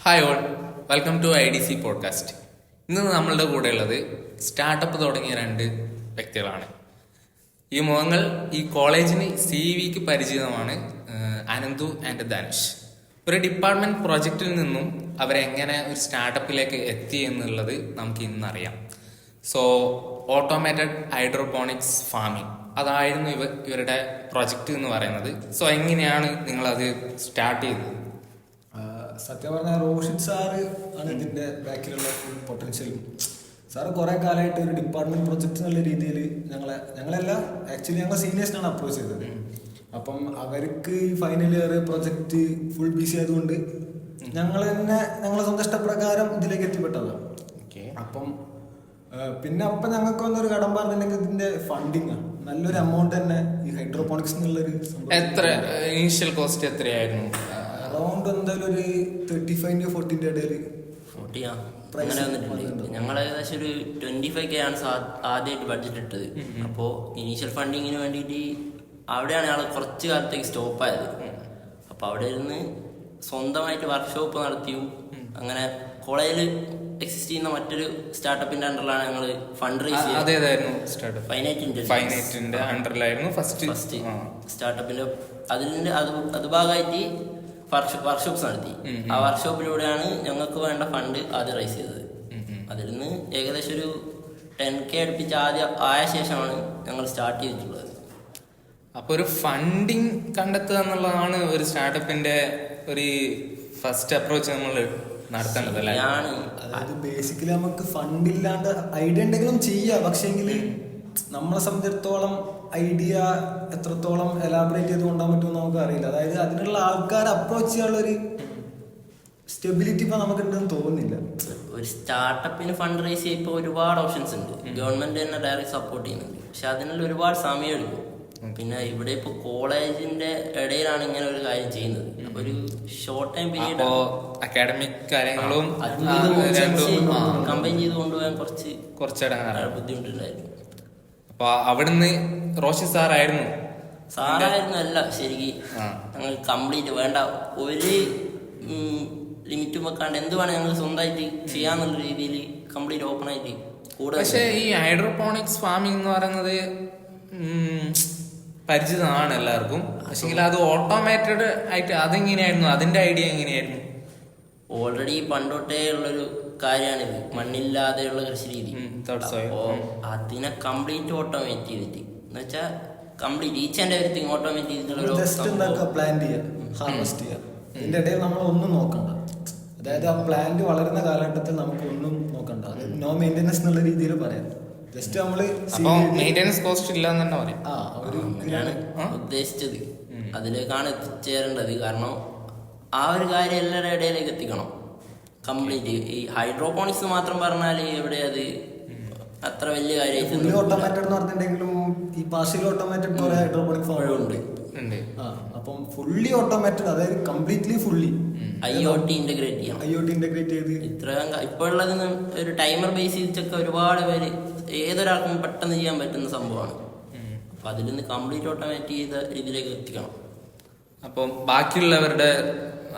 Hi all, welcome to IDC podcast. ഇന്ന് നമ്മളുടെ കൂടെ ഉള്ളത് സ്റ്റാർട്ടപ്പ് തുടങ്ങിയ രണ്ട് വ്യക്തികളാണ്. ഈ മുഖങ്ങൾ ഈ കോളേജിന് CVക്ക് പരിചിതമാണ്. അനന്തു ആൻഡ് ധനുഷ്. ഒരു ഡിപ്പാർട്ട്മെന്റ് പ്രോജക്റ്റിൽ നിന്നും അവരെങ്ങനെ ഒരു സ്റ്റാർട്ടപ്പിലേക്ക് എത്തി എന്നുള്ളത് നമുക്ക് ഇന്നറിയാം. സോ ഓട്ടോമേറ്റഡ് ഹൈഡ്രോപോണിക്സ് ഫാമിംഗ് അതായിരുന്നു ഇവരുടെ പ്രൊജക്റ്റ് എന്ന് പറയുന്നത്. സോ എങ്ങനെയാണ് നിങ്ങളത് സ്റ്റാർട്ട് ചെയ്തത്? സത്യം പറഞ്ഞാൽ റോഷിദ് സാറ് ആണ് ഇതിന്റെ ബാക്കിലുള്ള ഫുൾ പൊട്ടൻഷ്യലും. സാറ് കുറെ കാലമായിട്ട് ഒരു ഡിപ്പാർട്ട്മെന്റ് പ്രൊജക്ട് എന്നുള്ള രീതിയിൽ ഞങ്ങളല്ല ആക്ച്വലി ഞങ്ങൾ സീനിയേഴ്സിനാണ് അപ്രോച്ച് ചെയ്തത്. അപ്പം അവർക്ക് ഈ final year project full busy ആയതുകൊണ്ട് ഞങ്ങൾ തന്നെ ഞങ്ങളെ സ്വന്തം ഇഷ്ടപ്രകാരം ഇതിലേക്ക് എത്തിപ്പെട്ടതാണ്. അപ്പം ഞങ്ങൾക്ക് വന്നൊരു കടം പറഞ്ഞിട്ടുണ്ടെങ്കിൽ ഇതിന്റെ ഫണ്ടിങ് ആണ്. നല്ലൊരു എമൗണ്ട് തന്നെ ഈ ഹൈഡ്രോപോണിക്സ് എന്നുള്ളൊരു എത്ര ഇനീഷ്യൽ കോസ്റ്റ് എത്രയായിരുന്നു? അറൗണ്ട് എന്തായാലും ഒരു 35 to 40 ഇടയിൽ 40 അങ്ങനെ വന്നിട്ടുണ്ട്. ഞങ്ങൾ ഏകദേശം ഒരു 25K ആണ് ആദ്യമായിട്ട് ബഡ്ജറ്റ് ഇട്ടത്. അപ്പോൾ ഇനീഷ്യൽ ഫണ്ടിങ്ങിന് വേണ്ടിയിട്ട് അവിടെയാണ് ഞങ്ങൾ കുറച്ച് കാലത്തേക്ക് സ്റ്റോപ്പ് ആയത്. അപ്പോൾ അവിടെ ഇരുന്ന് സ്വന്തമായിട്ട് വർക്ക്ഷോപ്പ് നടത്തിയും അങ്ങനെ കോളേജിൽ എക്സിസ്റ്റ് ചെയ്യുന്ന മറ്റൊരു സ്റ്റാർട്ടപ്പിന്റെ അണ്ടറിലാണ് ഞങ്ങൾ ഫണ്ട് റേസ് ചെയ്തത്. ഫൈനൈറ്റിന്റെ അണ്ടറിലായിരുന്നു ഫസ്റ്റ് സ്റ്റാർട്ടപ്പിന്റെ അത് ഭാഗമായിട്ട് വർക്ക്ഷോപ്സ് നടത്തി. ആ വർക്ക്ഷോപ്പിലൂടെയാണ് ഞങ്ങൾക്ക് വേണ്ട ഫണ്ട് ആദ്യം റൈസ് ചെയ്തത്. അതിൽ നിന്ന് ഏകദേശം ഒരു 10K അടുപ്പിച്ച് ആദ്യം ആയ ശേഷമാണ് ഞങ്ങൾ സ്റ്റാർട്ട് ചെയ്തിട്ടുള്ളത്. അപ്പൊ ഒരു ഫണ്ടിങ് കണ്ടെത്തുക എന്നുള്ളതാണ് ഒരു സ്റ്റാർട്ടപ്പിന്റെ ഒരു ഫസ്റ്റ് അപ്രോച്ച് നമ്മൾ നടത്തേണ്ടത് അല്ലേ? അതായത് ബേസിക്കലി നമുക്ക് ഫണ്ട് ഇല്ലാണ്ട് ഐഡിയ ഉണ്ടെങ്കിലും ചെയ്യാം. പക്ഷേങ്കിൽ നമ്മളെ സംബന്ധിച്ചിടത്തോളം ഐഡിയ എത്രത്തോളം എലാബറേറ്റ് ചെയ്ത് കൊണ്ടാൻ പറ്റുമെന്ന് നമുക്ക് അറിയില്ല. അതായത് അതിനുള്ള ആൾക്കാരെ അപ്രോച്ച് ചെയ്യാനുള്ള ഒരു സ്റ്റെബിലിറ്റി ഇപ്പൊ നമുക്ക് ഉണ്ടെന്ന് തോന്നുന്നില്ല. ഒരു സ്റ്റാർട്ടപ്പിന് ഫണ്ട് റൈസ് ചെയ്യാൻ ഇപ്പോൾ ഒരുപാട് ഓപ്ഷൻസ് ഉണ്ട്. ഗവൺമെന്റ് തന്നെ ഡയറക്റ്റ് സപ്പോർട്ട് ചെയ്യുന്നുണ്ട്. പക്ഷെ അതിനുള്ള ഒരുപാട് സമയം എടുക്കും. പിന്നെ ഇവിടെ ഇപ്പൊ കോളേജിന്റെ ഇടയിലാണ് ഇങ്ങനെ ഒരു കാര്യം ചെയ്യുന്നത്. അപ്പൊ ഒരു ഷോർട്ട് ടൈം പീരീഡ് അക്കാഡമിക് കാര്യങ്ങളും കമ്പൈൻ ചെയ്ത് കൊണ്ടുപോകാൻ കുറച്ച് ബുദ്ധിമുട്ടുണ്ടായിരുന്നു. അപ്പൊ അവിടുന്ന് റോഷിദ് സാറായിരുന്നു അല്ല ശരിക്കും ഞങ്ങൾ കംപ്ലീറ്റ് വേണ്ട ഒരു ലിമിറ്റും വെക്കാണ്ട് എന്ത് വേണം ഞങ്ങൾ സ്വന്തമായിട്ട് ചെയ്യാന്നുള്ള രീതിയിൽ കംപ്ലീറ്റ് ഓപ്പൺ ആയിട്ട് കൂടെ. പക്ഷെ ഈ ഹൈഡ്രോപോണിക്സ് ഫാമിംഗ് എന്ന് പറയുന്നത് പരിചിതമാണ് എല്ലാവർക്കും. പക്ഷെ അത് ഓട്ടോമേറ്റഡ് ആയിട്ട് അതെങ്ങനെയായിരുന്നു? അതിന്റെ ഐഡിയ എങ്ങനെയായിരുന്നു? ഓൾറെഡി പണ്ടോട്ടേ ഉള്ളൊരു കാര്യമാണിത്, മണ്ണില്ലാതെയുള്ള കൃഷി രീതി. അപ്പോ അതിനെ കംപ്ലീറ്റ് ഓട്ടോമേറ്റ് ചെയ്തിട്ട് എന്ന് വെച്ചാൽ complete each and everything automate ചെയ്തിട്ടുള്ള പ്ലാന്റ് ചെയ്യാം, ഹാർവെസ്റ്റ് ചെയ്യാം. ഇതിന്റെ ഇടയിൽ നമ്മൾ ഒന്നും നോക്കണ്ട. അതായത് ആ പ്ലാന്റ് വളരുന്ന കാലഘട്ടത്തിൽ നമുക്ക് ഒന്നും നോക്കണ്ട. നോ മെയിൻ്റെനൻസ് എന്നുള്ള രീതിയിൽ പറയാം. ജസ്റ്റ് നമ്മള് മെയിൻ്റെനൻസ് കോസ്റ്റ് ഇല്ല എന്ന് തന്നെ പറയാം. ഉദ്ദേശിച്ചത് അതിലേക്കാണ് എത്തിച്ചേരേണ്ടത്. കാരണം ആ ഒരു കാര്യം എല്ലാവരുടെ ഇടയിലേക്ക് എത്തിക്കണം കംപ്ലീറ്റ്. ഈ ഹൈഡ്രോപോണിക്സ് മാത്രം പറഞ്ഞാൽ എവിടെ അത് അത്ര വലിയ കാര്യമായിട്ട് ഓട്ടോമാറ്റഡ് എന്ന് പറഞ്ഞിട്ടുണ്ടെങ്കിലും ഈ പാർഷ്യലി ഓട്ടോമാറ്റഡ് കുറെ ഹൈഡ്രോപോണിക് ഫാമുകളുണ്ട്. അപ്പം ഫുള്ളി ഓട്ടോമാറ്റഡ്, അതായത് കംപ്ലീറ്റ്ലി ഫുള്ളി IoT ഇന്റഗ്രേറ്റ് ചെയ്യണം. IoT ഇന്റഗ്രേറ്റ് ചെയ്ത് ഇപ്പൊ ഉള്ളതിന് ഒരു ടൈമർ ബേസ് ചെയ്തിട്ടൊക്കെ ഒരുപാട് പേര് ഏതൊരാൾക്കും പെട്ടെന്ന് ചെയ്യാൻ പറ്റുന്ന സംഭവമാണ്. അപ്പൊ അതിൽ നിന്ന് കംപ്ലീറ്റ് ഓട്ടോമാറ്റ് ചെയ്ത രീതിയിലേക്ക് എത്തിക്കണം. അപ്പം ബാക്കിയുള്ളവരുടെ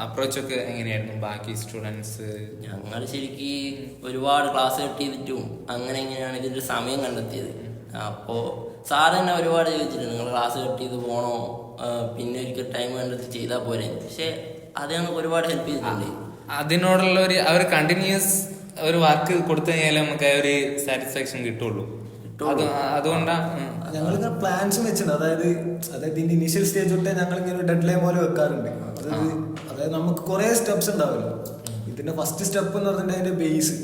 അപ്രോച്ചൊക്കെ എങ്ങനെയായിരുന്നു? ബാക്കി സ്റ്റുഡൻസ് ഞങ്ങൾ ശരിക്കും ഒരുപാട് ക്ലാസ് കട്ട് ചെയ്തിട്ടും അങ്ങനെ എങ്ങനെയാണ് ഇതിന്റെ സമയം കണ്ടെത്തിയത്. അപ്പോ സാറ് തന്നെ ഒരുപാട് ചോദിച്ചിട്ടുണ്ട്, നിങ്ങൾ ക്ലാസ് കട്ട് ചെയ്ത് പോണോ, പിന്നെ ഒരിക്കൽ ടൈം കണ്ടെത്തി ചെയ്താൽ പോരെ. പക്ഷെ അത് ഞങ്ങൾക്ക് ഒരുപാട് ഹെൽപ്പ് ചെയ്തിട്ടുണ്ട്. അതിനോടുള്ള ഒരു കണ്ടിന്യൂസ് ഒരു വർക്ക് കൊടുത്തു കഴിഞ്ഞാൽ നമുക്ക് ഒരു സാറ്റിസ്ഫാക്ഷൻ കിട്ടുള്ളൂ. അതുകൊണ്ടാണ് ഞങ്ങളിങ്ങനെ പ്ലാൻസ് വെച്ചിട്ടുണ്ട്. അതായത് ഇതിന്റെ ഇനീഷ്യൽ സ്റ്റേജ് തൊട്ടേ ഞങ്ങൾ ഇങ്ങനെ ഡെഡ് ലൈൻ പോലെ വെക്കാറുണ്ട്. അതായത് നമുക്ക് കുറെ സ്റ്റെപ്സ് ഉണ്ടാവുമല്ലോ. ഇതിന്റെ ഫസ്റ്റ് സ്റ്റെപ്പ് എന്ന് പറഞ്ഞിട്ട് അതിന്റെ ബേസ്,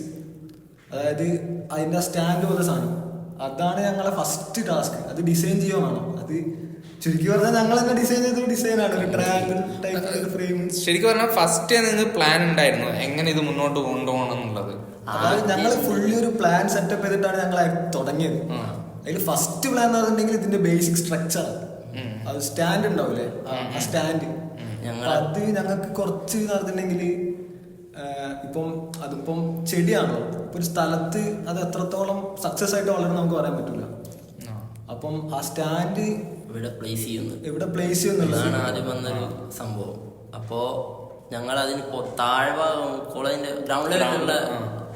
അതായത് അതിന്റെ സ്റ്റാൻഡ് പോലെ സാധനം, അതാണ് ഞങ്ങളെ ഫസ്റ്റ് ടാസ്ക്. അത് ഡിസൈൻ ചെയ്യുവാണ്. അത് ചുരുക്കി പറഞ്ഞാൽ ഞങ്ങൾ തന്നെ ഡിസൈൻ ചെയ്തൊരു ഡിസൈനാണ്, ഒരു ട്രയാങ്കിൾ ടൈപ്പ് ഫ്രെയിം. ശരിക്കും പറഞ്ഞാൽ ഫസ്റ്റ് നിങ്ങൾക്ക് പ്ലാൻ ഉണ്ടായിരുന്നു എങ്ങനെ ഇത് മുന്നോട്ട് കൊണ്ടുപോകണം എന്നുള്ളത്? അതായത് ഞങ്ങൾ ഫുള്ളി ഒരു പ്ലാൻ സെറ്റപ്പ് ചെയ്തിട്ടാണ് ഞങ്ങൾ തുടങ്ങിയത്. അതിൽ ഫസ്റ്റ് പ്ലാൻ എന്ന് പറഞ്ഞിട്ടുണ്ടെങ്കിൽ ഇതിന്റെ ബേസിക് സ്ട്രക്ചർ, അത് സ്റ്റാൻഡ് ഉണ്ടാവില്ലേ, ആ സ്റ്റാൻഡ്, അത് ഞങ്ങൾക്ക് കുറച്ച് നടന്നിട്ടുണ്ടെങ്കിൽ അതിപ്പം ചെടിയാണല്ലോ, ഇപ്പൊ ഒരു സ്ഥലത്ത് അത് എത്രത്തോളം സക്സസ് ആയിട്ട് വളരണം നമുക്ക് പറയാൻ പറ്റില്ല. അപ്പം ആ സ്റ്റാൻഡ് എവിടെ പ്ലേസ് ചെയ്യുന്നുള്ളതാണ് ആദ്യം വന്നൊരു സംഭവം. അപ്പോ ഞങ്ങൾ അതിന് താഴ്ഭാഗം കോളേജിന്റെ ഗ്രൗണ്ട് ലെവലിലുള്ള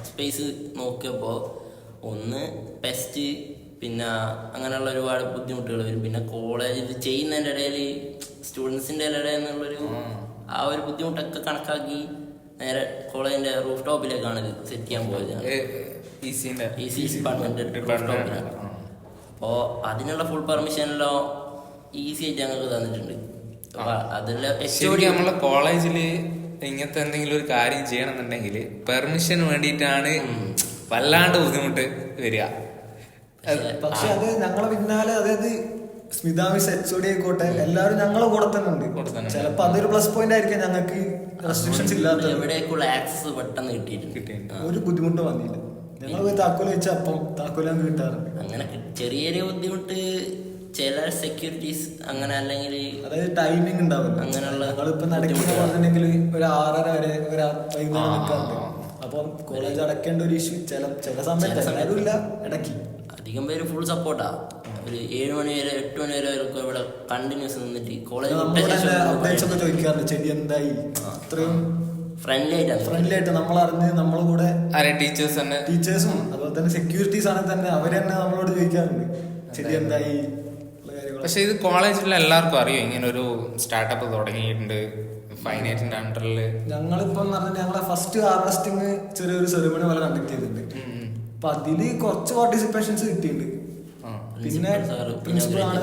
സ്പേസ് നോക്കിയപ്പോൾ ഒന്ന് പെസ്റ്റ്, പിന്നെ അങ്ങനെയുള്ള ഒരുപാട് ബുദ്ധിമുട്ടുകൾ വരും. പിന്നെ കോളേജിൽ ചെയ്യുന്നതിൻ്റെ ഇടയിൽ സ്റ്റുഡൻസിൻ്റെ ഇടയിൽ നിന്നുള്ളൊരു ആ ഒരു ബുദ്ധിമുട്ടൊക്കെ കണക്കാക്കി നേരെ കോളേജിന്റെ റൂഫ് ടോപ്പിലേക്കാണ് ഇത് സെറ്റ് ചെയ്യാൻ പോയത്. ഈസി ഡിപ്പാർട്ട്മെന്റ് റൂഫ് ടോപ്പിലാണ്. അപ്പോൾ അതിനുള്ള ഫുൾ പെർമിഷനെല്ലാം ഈസി ആയിട്ട് ഞങ്ങൾക്ക് തന്നിട്ടുണ്ട്. നമ്മളെ കോളേജില് ഇങ്ങനത്തെ എന്തെങ്കിലും ഒരു കാര്യം ചെയ്യണമെന്നുണ്ടെങ്കിൽ പെർമിഷന് വേണ്ടിയിട്ടാണ് വല്ലാണ്ട് ബുദ്ധിമുട്ട് വരിക. പക്ഷെ അത് ഞങ്ങളെ പിന്നാലെ, അതായത് സ്മിത മിസ്, HOD ആയിക്കോട്ടെ, എല്ലാവരും ഞങ്ങളെ കൂടെ തന്നെ ഉണ്ട്. ചിലപ്പോ അതൊരു പ്ലസ് പോയിന്റ് ആയിരിക്കും ഞങ്ങൾക്ക് റെസ്ട്രിക്ഷൻസ് ഇല്ലാത്ത. എവിടേക്കുള്ള ആക്സസ് പെട്ടെന്ന് കിട്ടിയിട്ടുണ്ട്. ഒരു ബുദ്ധിമുട്ട് വന്നില്ല. ഞങ്ങൾ പോയി താക്കോല് വെച്ച അപ്പം താക്കോലാണ് കിട്ടാറ്. അങ്ങനെ ചെറിയൊരു ബുദ്ധിമുട്ട് ചില സെക്യൂരിറ്റീസ് അങ്ങനെ, അല്ലെങ്കിൽ അതായത് ടൈമിംഗ് ഉണ്ടാവില്ല. അങ്ങനെയുള്ള ഞങ്ങളിപ്പോ നടക്കുന്ന പറഞ്ഞിട്ടുണ്ടെങ്കിൽ ഒരു 6:30 വരെ ഒരു വൈകുന്നേരം നിൽക്കാറുണ്ട്. അപ്പം കോളേജ് അടക്കേണ്ട ഒരു ഇഷ്യൂ ചില സമയത്ത് എല്ലാവരും ഇല്ല, ഇടയ്ക്ക് അധികം പേര് ഫുൾ സപ്പോർട്ടാ. ഒരു 7 മണി വരെ 8 മണി വരെ അവർക്ക് ഇവിടെ കണ്ടിന്യൂസ് നിന്നിട്ട് കോളേജ് അപ്ഡേറ്റ്സ് ഒക്കെ ചോദിക്കാറുണ്ട്. ചെടി എന്തായി, അത്രയും ഫ്രണ്ട്ലി ആയിട്ട് നമ്മളറിഞ്ഞ് നമ്മളെ കൂടെ ടീച്ചേഴ്സും അതുപോലെ തന്നെ സെക്യൂരിറ്റീസ് ആണെങ്കിൽ തന്നെ അവര് തന്നെ നമ്മളോട് ചോദിക്കാറുണ്ട് ചെടി എന്തായി. പക്ഷെ ഇത് കോളേജിൽ എല്ലാവർക്കും അറിയോ ഇങ്ങനെ ഒരു സ്റ്റാർട്ടപ്പ് തുടങ്ങിയിട്ടുണ്ട് ഫൈനൈറ്റിന്റെ അണ്ടറിൽ? ഞങ്ങളിപ്പം ഞങ്ങളെ ഫസ്റ്റ് ഹാർവെസ്റ്റിംഗ് ചെറിയൊരു സെറിമണി പോലെ കണ്ടക്ട് ചെയ്തിട്ടുണ്ട്. അപ്പൊ അതില് കുറച്ച് പാർട്ടിസിപ്പേഷൻസ് കിട്ടിയിട്ടുണ്ട്. പിന്നെ പ്രിൻസിപ്പളാണ്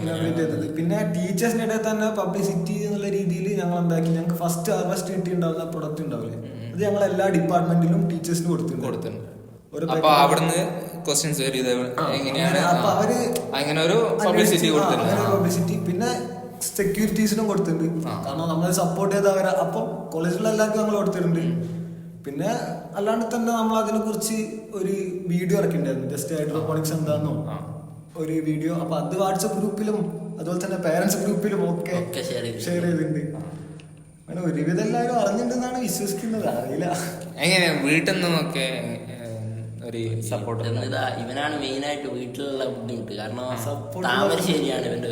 ഇനോഗ്രേറ്റ് ചെയ്തത്. പിന്നെ ടീച്ചേഴ്സിന്റെ ഇടയിൽ തന്നെ പബ്ലിസിറ്റി എന്നുള്ള രീതിയിൽ ഞങ്ങൾ എന്താക്കി, ഞങ്ങൾക്ക് ഫസ്റ്റ് ഹാർവെസ്റ്റ് കിട്ടിയിട്ടുണ്ടാവുന്ന പ്രൊഡക്റ്റ് ഉണ്ടാവില്ലേ, അത് ഞങ്ങൾ എല്ലാ ഡിപ്പാർട്ട്മെന്റിലും ടീച്ചേഴ്സിന് കൊടുത്തിട്ടുണ്ട്. അപ്പൊ അവിടുന്ന് ക്വസ്റ്റ്യൻസ് എങ്ങനെയാണ് അങ്ങനെ ഒരു പബ്ലിസിറ്റി പിന്നെ സെക്യൂരിറ്റീസിനും കൊടുത്തിട്ടുണ്ട്. കാരണം നമ്മൾ സപ്പോർട്ട് ചെയ്തവരെ അപ്പം കോളേജിലുള്ള എല്ലാവർക്കും ഞങ്ങൾ കൊടുത്തിട്ടുണ്ട്. പിന്നെ അല്ലാണ്ട് തന്നെ നമ്മൾ അതിനെ കുറിച്ച് ഒരു വീഡിയോ ഇറക്കിണ്ടായിരുന്നു, ജസ്റ്റ് ഹൈഡ്രോപോണിക്സ് എന്താന്നോ ഒരു വീഡിയോ. അപ്പൊ അത് വാട്സപ്പ് ഗ്രൂപ്പിലും അതുപോലെ തന്നെ പേരൻസ് ഗ്രൂപ്പിലും ഒക്കെ ഷെയർ ചെയ്തിട്ടുണ്ട്. അങ്ങനെ ഒരുവിധം എല്ലാവരും അറിഞ്ഞിട്ടുണ്ടെന്നാണ് വിശ്വസിക്കുന്നത്. അറിയില്ല എങ്ങനെ വീട്ടിൽ നിന്നൊക്കെ സപ്പോർട്ട്. ഇവനാണ് മെയിൻ ആയിട്ട് വീട്ടിലുള്ള ബുദ്ധിമുട്ട്. കാരണം താമരശ്ശേരിയാണ് ഇവന്റെ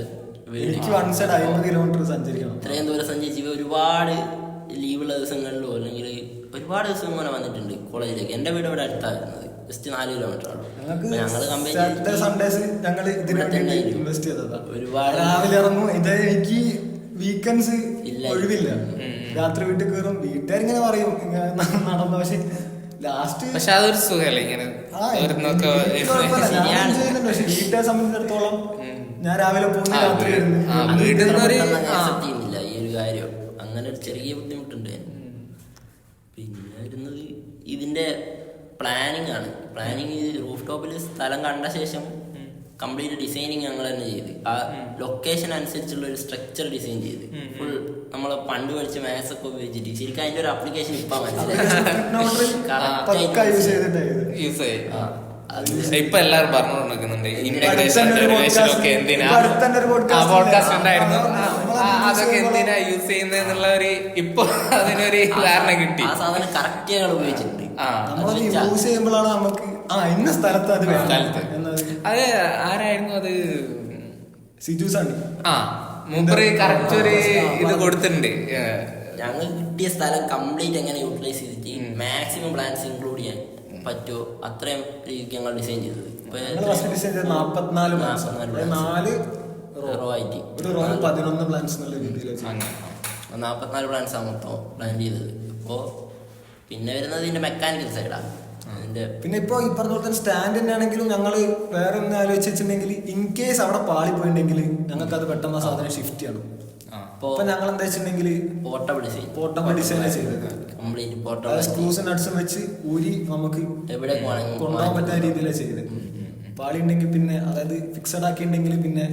വീട്. 50 കിലോമീറ്റർ സഞ്ചരിക്കണം. ഇത്രയും ദൂരം സഞ്ചരിച്ച് ഒരുപാട് ലീവുള്ള ദിവസങ്ങളിലോ അല്ലെങ്കിൽ ഒരുപാട് ദിവസം ഇങ്ങനെ വന്നിട്ടുണ്ട് കോളേജിലേക്ക്. എന്റെ വീട് ഇവിടെ അടുത്തായിരുന്നത്, ജസ്റ്റ് 4 കിലോമീറ്റർ ആണ്. ഒരുപാട് രാവിലെ ഇറങ്ങും. ഇത് എനിക്ക് വീക്കെൻഡ്സ് ഒഴിവില്ല, രാത്രി വീട്ടിൽ കയറും. വീട്ടുകാരിങ്ങനെ പറയും നടന്നു. പക്ഷെ അതൊരു സുഖല്ലേ ഇങ്ങനെ വീട്ടുകാരെ സംബന്ധിച്ചിടത്തോളം ഞാൻ രാവിലെ പോകുന്ന രാത്രി ചെയ്യുന്നില്ല ഈ ഒരു കാര്യം. അങ്ങനെ ഒരു ചെറിയ ബുദ്ധിമുട്ടുണ്ട്. പിന്നെ വരുന്നത് ഇതിന്റെ പ്ലാനിങ് ആണ്. പ്ലാനിങ് റൂഫ് ടോപ്പിൽ സ്ഥലം കണ്ട ശേഷം കംപ്ലീറ്റ് ഡിസൈനിങ് ഞങ്ങൾ തന്നെ ചെയ്ത്, ആ ലൊക്കേഷൻ അനുസരിച്ചുള്ള ഒരു സ്ട്രക്ചർ ഡിസൈൻ ചെയ്ത് ഫുൾ നമ്മൾ പണ്ട് പഠിച്ച മാത്സ് ഒക്കെ ഉപയോഗിച്ചിട്ട് ശരിക്കും അതിന്റെ ഒരു ആപ്ലിക്കേഷൻ ഇപ്പൊ ഇപ്പൊ എല്ലാരും പറഞ്ഞുകൊണ്ടിരിക്കുന്നുണ്ട് ഇന്റഗ്രേഷൻ ഡെറിവേഷൻ ഒക്കെ എന്തിനാ പോഡ്കാസ്റ്റ് ഉണ്ടായിരുന്നു, അതൊക്കെ എന്തിനാ യൂസ് ചെയ്യുന്നുള്ള ഒരു ഇപ്പൊ അതിനൊരു ധാരണ കിട്ടി. ആ സാധനം കറക്റ്റ് ഞങ്ങൾ ഉപയോഗിച്ചിട്ടുണ്ട്. യൂസ് ചെയ്യുമ്പോഴാണ് നമുക്ക് ഇന്ന സ്ഥലത്ത് അത് അത് ആരായിരുന്നു അത്? സിജു സാണി. മൂപ്പര് കറക്റ്റ് ഒരു ഇത് കൊടുത്തിട്ടുണ്ട്. ഞങ്ങൾ കിട്ടിയ സ്ഥലം കംപ്ലീറ്റ് എങ്ങനെ യൂട്ടിലൈസ് ചെയ്തിട്ട് മാക്സിമം പ്ലാൻസ് ഇൻക്ലൂഡ് ചെയ്യാൻ പറ്റുമോ അത്രയും രീതിക്ക് ഞങ്ങൾ ഡിസൈൻ ചെയ്തത്. 44 പ്ലാൻസ് ആണ് മൊത്തം പ്ലാൻ ചെയ്തത്. അപ്പോൾ പിന്നെ വരുന്നത് ഇതിന്റെ മെക്കാനിക്കൽ സൈഡാണ്. പിന്നെ ഇപ്പൊ ഈ പറഞ്ഞ പോലെ തന്നെ സ്റ്റാൻഡ് തന്നെ ആണെങ്കിലും ഞങ്ങൾ വേറെ ഒന്ന് ആലോചിച്ചിട്ടുണ്ടെങ്കിൽ ഇൻ കേസ് അവിടെ പാളി പോയിട്ടുണ്ടെങ്കിൽ ഞങ്ങൾക്ക് അത് പെട്ടെന്ന് സാധനം ഷിഫ്റ്റ് ചെയ്യണം. അപ്പൊ ഞങ്ങൾ എന്താ വെച്ചിട്ടുണ്ടെങ്കിൽ പോർട്ടബിൾ ഡിസൈൻ ചെയ്തത്. സ്ക്രൂസും നട്ട്സും വെച്ച് ഊരി നമുക്ക് എവിടെ കൊണ്ടുപോകാൻ പറ്റുന്ന രീതിയിലാണ് ചെയ്തത്. പാളി ഉണ്ടെങ്കിൽ പിന്നെ അതായത് ഫിക്സഡ് ആക്കിയിട്ടുണ്ടെങ്കിൽ പിന്നെ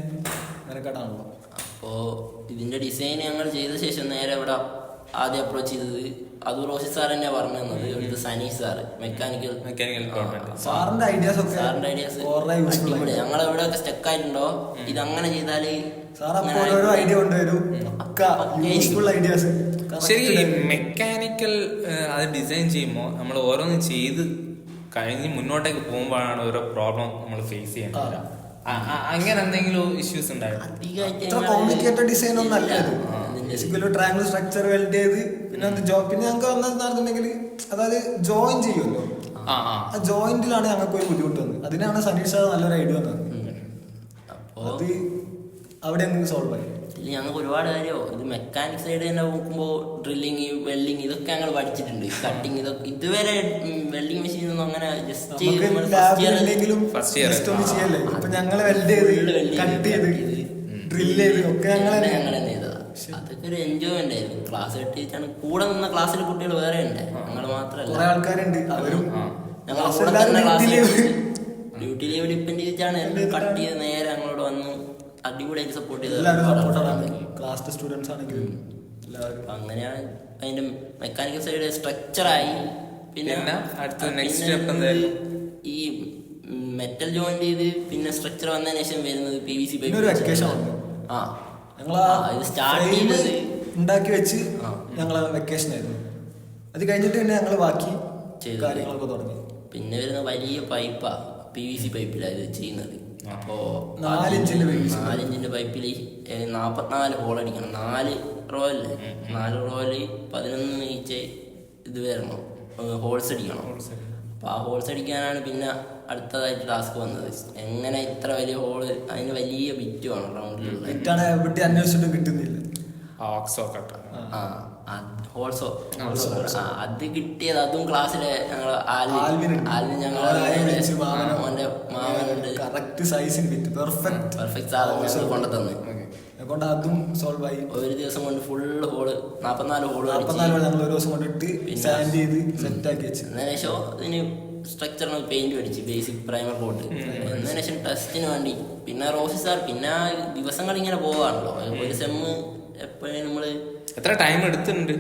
മെനക്കെട്ടാണല്ലോ. അപ്പോ ഇതിന്റെ ഡിസൈൻ ഞങ്ങൾ ചെയ്ത ശേഷം നേരെ ഇവിടെ ആദ്യം അപ്രോച്ച് ചെയ്തത് അത് റോഷി സാർ തന്നെ പറഞ്ഞു തന്നത്. ഇത് സനീഷ് സാറ് മെക്കാനിക്കൽ സാറിന്റെ ഐഡിയാസ് ഞങ്ങൾ എവിടെയൊക്കെ സ്റ്റക്ക് ആയിട്ടുണ്ടോ ഇതങ്ങനെ ചെയ്താല് ഐഡിയ കൊണ്ടുവരും. ശരി, മെക്കാനിക്കൽ അത് ഡിസൈൻ ചെയ്യുമ്പോൾ നമ്മൾ ഓരോന്ന് ചെയ്ത് കഴിഞ്ഞ് മുന്നോട്ടേക്ക് പോകുമ്പോഴാണ് ഓരോ പ്രോബ്ലം നമ്മൾ ഫേസ് ചെയ്യുന്നത്. അങ്ങനെ എന്തെങ്കിലും ഇഷ്യൂസ് ഉണ്ടായിരുന്നു? കോംപ്ലിക്കേറ്റഡ് ഡിസൈൻ ഒന്നും അല്ല. ബേസിക്കലി ഒരു ട്രയാങ്കിൾ സ്ട്രക്ചർ വെൽഡ് ചെയ്ത് പിന്നെ പിന്നെ ഞങ്ങൾക്ക് വന്നിട്ടുണ്ടെങ്കിൽ അതായത് ജോയിൻ ചെയ്യുമല്ലോ, ആ ജോയിന്റിലാണ് ഞങ്ങൾക്ക് ഒരു ബുദ്ധിമുട്ട് വന്നത്. അതിനാണ് സനീഷ് സാർ നല്ലൊരു ഐഡിയ വന്നത്. അത് അവിടെ സോൾവ് ആയി. ഞങ്ങൾക്ക് ഒരുപാട് കാര്യമോ ഇത് മെക്കാനിക് സൈഡ് തന്നെ നോക്കുമ്പോൾ ഡ്രില്ലിങ്, വെൽഡിങ് ഇതൊക്കെ ഞങ്ങൾ പഠിച്ചിട്ടുണ്ട്. കട്ടിങ് ഇതൊക്കെ ഇതുവരെ വെൽഡിങ് മെഷീൻ ഒന്നും അങ്ങനെ ജസ്റ്റ് ചെയ്യല്ലേ. ഇപ്പൊ ഞങ്ങള് വെൽഡ് ചെയ്ത് കട്ട് ചെയ്ത് ഡ്രില്ല് ചെയ്ത് ഒക്കെ ഞങ്ങൾ തന്നെ ചെയ്തതാ. അതൊക്കെ ഒരു എൻജോയ്മെന്റ് ആയിരുന്നു. ക്ലാസ് കെട്ടിച്ചാണ് കൂടെ നിന്ന ക്ലാസ്സിലെ കുട്ടികൾ വേറെ ഉണ്ട്, ഞങ്ങൾ മാത്രമല്ല കുറെ ആൾക്കാരുണ്ട്. അവരും ഞങ്ങൾ കൂടെ തന്നെ ഡ്യൂട്ടി ലീവ് ഡിപ്പെൻഡ് ചെയ്തിട്ടാണ് കട്ട് ചെയ്ത് നേരെ ഞങ്ങളോട് വന്ന് അടിപൊളിയായിട്ട് സപ്പോർട്ട് ചെയ്തത്. ക്ലാസ് സ്റ്റുഡൻസ് ആണെങ്കിലും അങ്ങനെയാണ് അതിന്റെ മെക്കാനിക്കൽ സൈഡ് സ്ട്രക്ചറായി. പിന്നെ ഈ മെറ്റൽ ജോയിന്റ് ചെയ്ത് പിന്നെ സ്ട്രക്ചർ വന്നതിന് ശേഷം വരുന്നത് PVC പൈപ്പ്. സ്റ്റാർട്ട് ചെയ്തത് ഉണ്ടാക്കി വെച്ച് ഞങ്ങള് വെക്കേഷൻ ആയിരുന്നു. അത് കഴിഞ്ഞിട്ട് പിന്നെ ഞങ്ങള് ബാക്കി കാര്യങ്ങളൊക്കെ തുടങ്ങി. പിന്നെ വരുന്ന വലിയ പൈപ്പാ, PVC പൈപ്പിലാണ് ഇത് ചെയ്യുന്നത്. അപ്പോ 4 ഇഞ്ചിന്റെ പൈപ്പിൽ 44 ഹോൾ അടിക്കണം. 4 റോയല്ലേ, 4 റോയില് 11 ഇഞ്ച് ഇത് വരണം, ഹോൾസ് അടിക്കണം. അപ്പൊ ആ ഹോൾസ് അടിക്കാനാണ് പിന്നെ അടുത്തതായിട്ട് ടാസ്ക് വന്നത്. എങ്ങനെ ഇത്ര വലിയ ഹോള്, അതിന് വലിയ ബിറ്റ് വേണം, റൗണ്ടിലുള്ള അന്വേഷിച്ചിട്ട് കിട്ടുന്നില്ല. ഹോൾസോ അത് കിട്ടിയത് അതും ക്ലാസ്സിലെ പെർഫെക്റ്റ് സാധനം കൊണ്ടു തന്നു. അതും സോൾവ് ആയി. ഒരു ദിവസം കൊണ്ട് ഫുള്ള് ഹോള് 44 ഹോള് ഞങ്ങൾ ഒരു ദിവസം കൊണ്ടിട്ട് സെറ്റ് ആക്കി വെച്ചു. അതിനുശേഷം ഇതിന് സ്ട്രക്ചറിന് പെയിന്റ് അടിച്ച് ബേസിക് പ്രൈമർ കോട്ട്. അതിനുശേഷം ടെസ്റ്റിന് വേണ്ടി പിന്നെ റോഷി സാർ പിന്നെ ദിവസങ്ങൾ ഇങ്ങനെ പോവാണല്ലോ. ഒരു സെമ്മ് എപ്പോഴും നമ്മള് എത്ര ടൈം എടുത്തിട്ടുണ്ട്?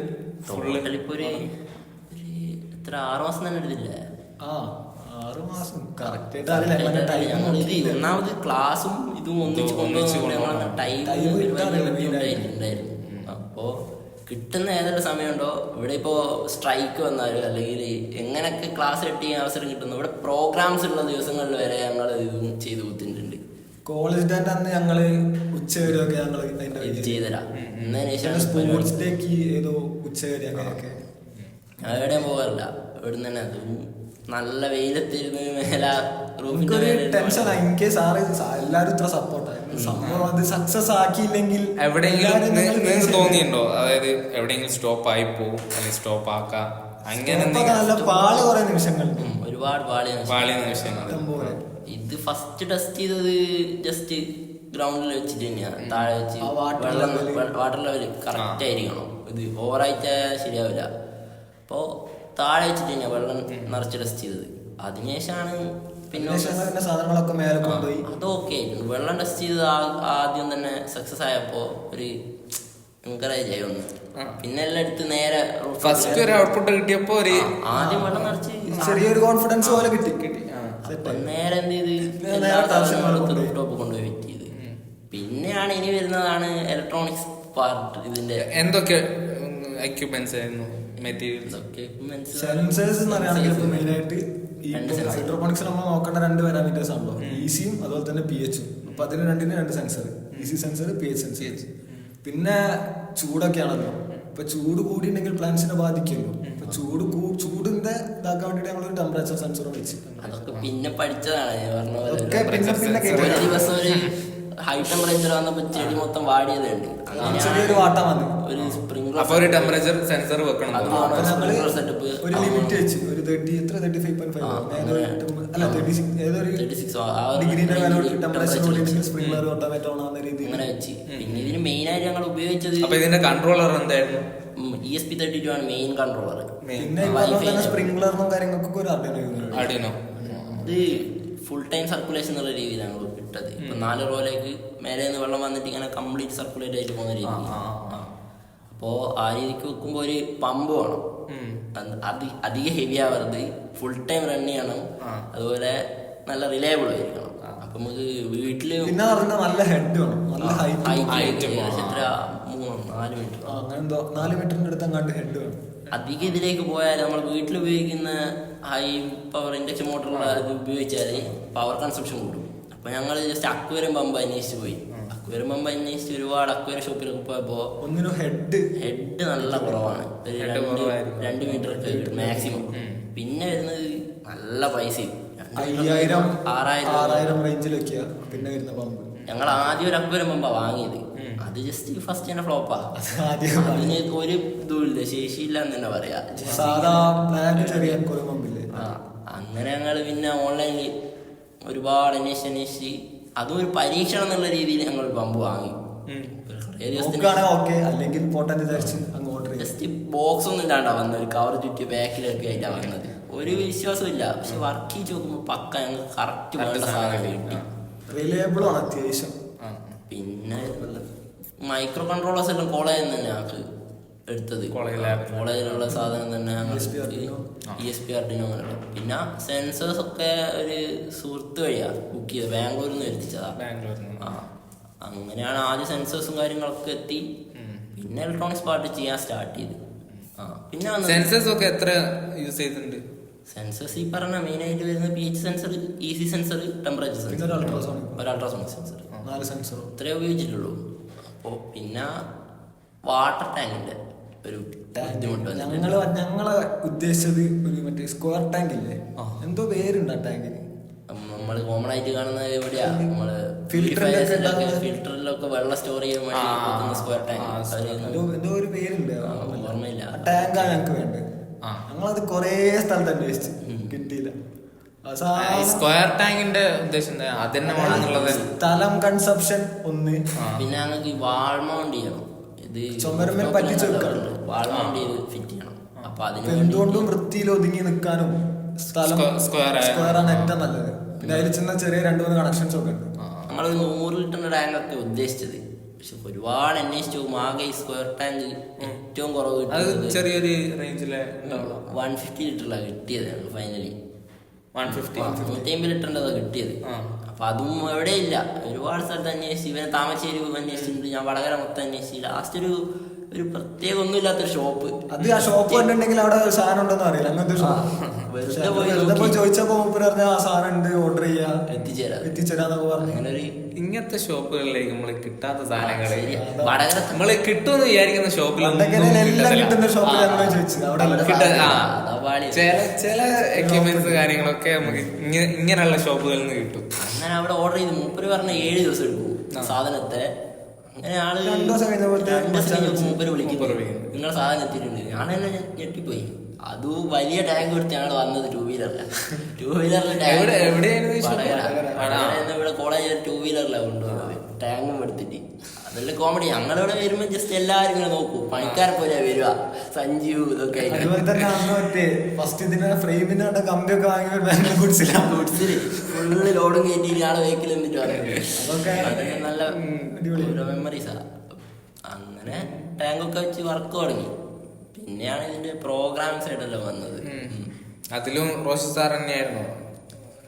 ഇപ്പൊ ഒരു എത്ര 6 മാസം തന്നെ എടുത്തില്ല. 6 മാസം ഒന്നാമത് ക്ലാസ്സും ഇതും ഒന്നിച്ച് ടൈം ഉണ്ടായിരുന്നു. അപ്പോ കിട്ടുന്ന ഏതൊരു സമയമുണ്ടോ, ഇവിടെ ഇപ്പോ സ്ട്രൈക്ക് വന്നാലും അല്ലെങ്കിൽ എങ്ങനെയൊക്കെ ക്ലാസ് കട്ട് ചെയ്യാൻ അവസരം കിട്ടുന്നു, ഇവിടെ പ്രോഗ്രാംസ് ഉള്ള ദിവസങ്ങളിൽ വരെ ഞങ്ങൾ ഇതും ചെയ്ത് കുത്തിട്ടുണ്ട്. കോളേജ് ഡേ അന്ന് ഞങ്ങള് ഉച്ചവരെയൊക്കെ ചെയ്തരാം. സ്പോർട്സ് ഡേക്ക് ഏതോ ഉച്ചവരെ അങ്ങനെയൊക്കെ എവിടെയും പോകാറില്ല. ഇവിടെ തന്നെ അതും നല്ല വെയിലത്തിരുന്ന് മേലെ ടെൻഷൻ. എനിക്ക് സാറ് എല്ലാരും ഇത്ര സപ്പോർട്ടായിരുന്നു. സംഭവം അത് സക്സസ് ആക്കിയില്ലെങ്കിൽ എവിടെയെങ്കിലും തോന്നിയിട്ടുണ്ടോ, അതായത് എവിടെയെങ്കിലും സ്റ്റോപ്പ് ആയി പോകും അല്ലെങ്കിൽ സ്റ്റോപ്പ് ആക്കാം അങ്ങനെ നല്ല പാള് കുറെ നിമിഷങ്ങൾ, ഒരുപാട് പാളിയ നിമിഷങ്ങൾ. ഇത് ഫസ്റ്റ് ടെസ്റ്റ് ചെയ്തത് ജസ്റ്റ് ഗ്രൗണ്ടിൽ വെച്ചിട്ട് തന്നെയാണ്. താഴെ വെച്ച് വാട്ടർ ലെവൽ കറക്റ്റ് ആയിരിക്കണം. ഇത് ഓവറായിട്ട് ശരിയാവില്ല. അപ്പോൾ താഴെ വെച്ചിട്ട് തന്നെയാണ് വെള്ളം നിറച്ച് ടെസ്റ്റ് ചെയ്തത്. അതിനുശേഷമാണ് പിന്നെ സാധനങ്ങളൊക്കെ മേലെ കൊണ്ടുപോയി. അതൊക്കെ ആയിരുന്നു. വെള്ളം ടെസ്റ്റ് ചെയ്തത് ആദ്യം തന്നെ സക്സസ് ആയപ്പോ ഒരു എൻകറേജ് ആയി വന്നു. പിന്നെ എല്ലായിടത്തും നേരെ ഫസ്റ്റ് ഒരു ഔട്ട്പുട്ട് കിട്ടിയപ്പോ ആദ്യം വെള്ളം നിറച്ച് ചെറിയൊരു കോൺഫിഡൻസ് പോലെ കിട്ടി. അപ്പൊ നേരെ എന്ത് ചെയ്ത് ടോപ്പ് കൊണ്ടുപോയി ഫിറ്റ് ചെയ്ത്. പിന്നെയാണ് ഇനി വരുന്നതാണ് ഇലക്ട്രോണിക്സ് പാർട്ട്. ഇതിന്റെ എന്തൊക്കെ എക്യുപ്മെന്റ്സ് ആയിരുന്നു, മെറ്റീരിയൽസ്? സെൻസേഴ്സ് എന്ന് പറയുകയാണെങ്കിൽ മെയിനായിട്ട് ഈ ഹൈഡ്രോപോണിക്സ് നമ്മൾ നോക്കേണ്ട 2 പാരാമീറ്റേഴ്സ് ആണല്ലോ, ECയും അതുപോലെ തന്നെ PHും. അപ്പൊ അതിന് 2 sensor, EC sensor, PH sensor. പിന്നെ ചൂടൊക്കെയാണല്ലോ. ഇപ്പൊ ചൂട് കൂടിയിട്ടുണ്ടെങ്കിൽ പ്ലാന്റ്സിനെ ബാധിക്കുമല്ലോ. ഇപ്പൊ ചൂടിന്റെ ഇതാക്കാൻ വേണ്ടിട്ട് ഞങ്ങൾ ടെമ്പറേച്ചർ സെൻസറും വെച്ച് അതൊക്കെ പിന്നെ പഠിച്ചതാണ്. ഒരു ദിവസം ഒരു ഹൈ ടെമ്പറേച്ചർ വന്നപ്പോ ചെടി മൊത്തം വാടിയതുണ്ട്. ചെറിയൊരു വാട്ടം വന്നു. ഒരു സ്പ്രിംഗ്ലർ അപ്പൊ ഒരു ടെമ്പറേച്ചർ സെൻസർ വെക്കണം. സെറ്റപ്പ് ഒരു ലിമിറ്റ് വെച്ച് ഒരു 35.5 അല്ല 36 ഏതൊരു ഡിഗ്രീന്റെ ടെമ്പറേച്ചർ സ്പ്രിംഗ്ലർ ഓട്ടോമാറ്റോ ആവുന്ന രീതിയിൽ അങ്ങനെ വെച്ച്. പിന്നെ ഇതിന് മെയിൻ ആയിട്ട് ഞങ്ങൾ ഉപയോഗിച്ചത് അപ്പൊ ഇതിന്റെ കൺട്രോളർ എന്തായിരുന്നു? ESP32 ആണ് മെയിൻ കൺട്രോളർ. പിന്നെ സ്പ്രിംഗ്ലറിനും കാര്യങ്ങൾക്കൊക്കെ ഒരു ആർഡിനോ. ഇത് ഫുൾ ടൈം സർക്കുലേഷൻ എന്നുള്ള രീതിയിലാണ് കിട്ടത്. ഇപ്പൊ 4 റോയിലേക്ക് മേലെ നിന്ന് വെള്ളം വന്നിട്ട് ഇങ്ങനെ കംപ്ലീറ്റ് സർക്കുലേറ്റ് ആയിട്ട് പോകുന്ന രീതി. അപ്പോ ആ രീതിക്ക് വെക്കുമ്പോ ഒരു പമ്പ് വേണം. അധികം ഹെവി ആവരുത്, ഫുൾ ടൈം റൺ ചെയ്യണം, അതുപോലെ നല്ല റിലയബിൾ ആയിരിക്കണം. അപ്പൊ നമുക്ക് വീട്ടില് നല്ല ഹെഡ് വേണം, നല്ല ഹൈറ്റ്. എത്ര 4 മീറ്റർ അങ്ങനെന്തോ 4 മീറ്ററിന്റെ അടുത്ത് അങ്ങാണ്ട് ഹെഡ് വേണം. അധികം ഇതിലേക്ക് പോയാൽ നമ്മൾ വീട്ടിൽ ഉപയോഗിക്കുന്ന ഹൈ പവർ ഇൻഡക്ഷൻ മോട്ടറുകൾ ഉപയോഗിച്ചാൽ പവർ കൺസംഷൻ കൂടും. അപ്പൊ ഞങ്ങൾ ജസ്റ്റ് അക്വേറിയം പമ്പ് അന്വേഷിച്ച് പോയി. അക്വേറിയം പമ്പ് അന്വേഷിച്ച് ഒരുപാട് അക്വേറിയം ഷോപ്പിലൊക്കെ പോയപ്പോ ഒന്നിനും ഹെഡ് നല്ല കുറവാണ്. ഒരു Head കുറവായിരിക്കും. 2 മീറ്റർ ഒക്കെ മാക്സിമം. പിന്നെ വരുന്നത് നല്ല പൈസയും 5000 6000 6000 റേഞ്ചിലൊക്കെയാ പിന്നെ വരുന്ന പമ്പ്. ഞങ്ങൾ ആദ്യം ഒരു അക്വേറിയം പമ്പാ വാങ്ങിയത്. അത് ജസ്റ്റ് ഫസ്റ്റ് തന്നെ ഫ്ലോപ്പാ. ആദ്യം അതിന് ഒരു ഇതുമില്ല, ശേഷിയില്ല എന്ന് തന്നെ പറയാ. സാധാ പ്ലാൻ ചെറിയ അക്വേറിയം പമ്പില്ലേ. അങ്ങനെ ഞങ്ങൾ പിന്നെ ഓൺലൈനിൽ ഒരുപാട് അന്വേഷിച്ച് അതും ഒരു പരീക്ഷണം എന്നുള്ള രീതിയിൽ ഞങ്ങൾ ഒരു പമ്പ് വാങ്ങി. ഓക്കെ അല്ലെങ്കിൽ പോട്ടെന്ന് വിചാരിച്ച് അങ്ങ് ഓർഡർ ചെയ്യും. ജസ്റ്റ് ബോക്സ് ഒന്നും ഇല്ലാണ്ടാ വന്നത്, ഒരു കവർ ചുറ്റി ബാക്കിലൊക്കെ ആയിട്ടാ വന്നത്. ഒരു വിശ്വാസം ഇല്ല. പക്ഷെ വർക്ക് ചെയ്ത് നോക്കുമ്പോൾ പക്ക ഞങ്ങൾക്ക് കറക്റ്റ് വേണ്ട സാധനം കിട്ടി. റിലയബിൾ ആണ് അത്യാവശ്യം. പിന്നെ മൈക്രോ കൺട്രോളേഴ്സ് എല്ലാം കോളേജിൽ നിന്ന് തന്നെ ഞങ്ങൾക്ക് എടുത്തത്. കോളേജിലുള്ള സാധനം തന്നെ ESP Arduino അങ്ങനെയുള്ള. പിന്നെ സെൻസേഴ്സ് ഒക്കെ ഒരു സുഹൃത്ത് വഴിയാ ബുക്ക് ചെയ്തത്, ബാംഗ്ലൂരിൽ നിന്ന് എത്തിച്ചതാ. അങ്ങനെയാണ് ആദ്യം സെൻസേഴ്സും കാര്യങ്ങളൊക്കെ എത്തി. പിന്നെ ഇലക്ട്രോണിക്സ് പാർട്ട് ചെയ്യാൻ സ്റ്റാർട്ട് ചെയ്ത്. പിന്നെ സെൻസേഴ്സ് ഒക്കെ എത്ര യൂസ് ചെയ്തിട്ടുണ്ട്? സെൻസേഴ്സ് ഈ പറഞ്ഞ മെയിൻ ആയിട്ട് വരുന്ന pH sensor, EC sensor, temperature sensor, ഒരു അൾട്രാസോണിക് സെൻസർ, 4 സെൻസർ ഇത്രേ ഉപയോഗിച്ചിട്ടുള്ളൂ. അപ്പോൾ പിന്നെ വാട്ടർ ടാങ്കിന്റെ ഒരു ബുദ്ധിമുട്ട്. ഞങ്ങളെ ഉദ്ദേശിച്ചത് ഒരു മറ്റേ സ്ക്വയർ ടാങ്ക് ഇല്ലേ, എന്തോ പേരുണ്ട് ആ ടാങ്കിന്. നമ്മള് കോമൺ ആയിട്ട് കാണുന്നത് എവിടെയാ, നമ്മള് ഫിൽറ്ററിലൊക്കെ വെള്ളം സ്റ്റോർ ചെയ്യാൻ വേണ്ടി സ്ക്വയർ ടാങ്ക്, എന്തോ ഒരു പേരുണ്ട്, ഓർമ്മയില്ല. ടാങ്കാണ് ഞങ്ങൾക്ക് വേണ്ടത്. ഞങ്ങളത് കൊറേ സ്ഥലത്ത് അന്വേഷിച്ചു, കിട്ടിയില്ല. സ്ക്വയർ ടാങ്കിന്റെ ഉദ്ദേശം അതന്നെ വേണമെന്നുള്ളത് സ്ഥലം കൺസപ്ഷൻ ഒന്ന്. പിന്നെ ഞങ്ങൾക്ക് വാൾ മൗണ്ട് ചെയ്യണം, ഇത് ചുമരുമേൽ പറ്റിച്ചു വെക്കാറുണ്ട്, വാൾ മൗണ്ട് ചെയ്ത് ഫിറ്റ് ചെയ്യണം. അപ്പൊ അതിന് എന്തുകൊണ്ടും വൃത്തിയിൽ ഒതുങ്ങി നിൽക്കാനും സ്ഥലം സ്ക്വയറാണ് ഏറ്റവും നല്ലത്. പിന്നെ അതിൽ ചെറിയ 2-3 കണക്ഷൻസ് ഒക്കെ ഉണ്ട്. നമ്മളൊരു 100 ലിറ്ററിന്റെ ടാങ്ക് ഒക്കെ ഉദ്ദേശിച്ചത്. പക്ഷെ ഒരുപാട് അന്വേഷിച്ചു പോകും. ആകെ ഈ സ്ക്വയർ ടാങ്ക് ഏറ്റവും കുറവ് ചെറിയൊരു റേഞ്ചിലെ 150 ലിറ്ററിലാണ് കിട്ടിയത്. ഫൈനലി 150 ലിറ്ററിന്റെ കിട്ടിയത്. അപ്പൊ അതും എവിടെ ഇല്ല, ഒരുപാട് സ്ഥലത്ത് അന്വേഷിച്ചു. ഇവനെ താമരശ്ശേരി അന്വേഷിച്ചിട്ടുണ്ട്, ഞാൻ വടകര മൊത്തം അന്വേഷിച്ചു. ലാസ്റ്റ് ഒരു പ്രത്യേക ഒന്നുമില്ലാത്തൊരു ഷോപ്പ്. അത് ആ ഷോപ്പ് കണ്ടിട്ടുണ്ടെങ്കിൽ അവിടെ സാധനം ഉണ്ടെന്ന് അറിയില്ല, അങ്ങനത്തെ ചോദിച്ചപ്പോ പറഞ്ഞ ആ സാധനം ഉണ്ട്, ഓർഡർ ചെയ്യാ, എത്തിച്ചേരാന്നൊക്കെ പറഞ്ഞു. അങ്ങനെ ഒരു ഇങ്ങനത്തെ ഷോപ്പുകളിലേക്ക് നമ്മള് കിട്ടാത്ത സാധനങ്ങള് നമ്മള് കിട്ടുമെന്ന് വിചാരിക്കുന്ന ഷോപ്പിൽ എല്ലാം കിട്ടുന്ന ഷോപ്പിൽ ഞങ്ങൾ ചോദിച്ചു. ചില എക്യുപ്മെന്റ്സ് കാര്യങ്ങളൊക്കെ നമുക്ക് ഇങ്ങനെയുള്ള ഷോപ്പുകളിൽ നിന്ന് കിട്ടും. അങ്ങനെ അവിടെ ഓർഡർ ചെയ്ത് മൂപ്പര് പറഞ്ഞ 7 ദിവസം എടുക്കും സാധനത്തെ. അങ്ങനെ ആള് 2 ദിവസം കഴിഞ്ഞ മൂപ്പര് വിളിക്കും, നിങ്ങളെ സാധനം എത്തിയിട്ടുണ്ട്. ഞാൻ തന്നെ ഞെട്ടിപ്പോയി. അത് വലിയ ടാങ്ക് എടുത്ത് ഞങ്ങൾ വന്നത് 2 വീലറിലാണ്. 2 വീലറിൽ ഇവിടെ കോളേജിൽ 2 വീലറിലാണ് കൊണ്ടുപോകുന്നത്, ടാങ്കും എടുത്തിട്ട്. അതെല്ലാം കോമഡി. ഞങ്ങളിവിടെ വരുമ്പോ ജസ്റ്റ് എല്ലാരും ഇങ്ങനെ നോക്കൂ, പണിക്കാരെ പോലെ വരുക, സഞ്ജീവ് ഇതൊക്കെ. ഫസ്റ്റ് ഇതിന്റെ ഫ്രെയിമിന് കമ്പിയൊക്കെ വാങ്ങി ഫുള്ള് ലോഡും കയറ്റി ആളെ വെഹിക്കിൽ എന്നിട്ട് അതൊക്കെ നല്ല മെമ്മറീസാ. അങ്ങനെ ടാങ്കൊക്കെ വെച്ച് വർക്ക് തുടങ്ങി. പിന്നെയാണ് ഇതിന്റെ പ്രോഗ്രാം സൈഡെല്ലാം വന്നത്. അതിലും റോഷിത് സാർ തന്നെയായിരുന്നു.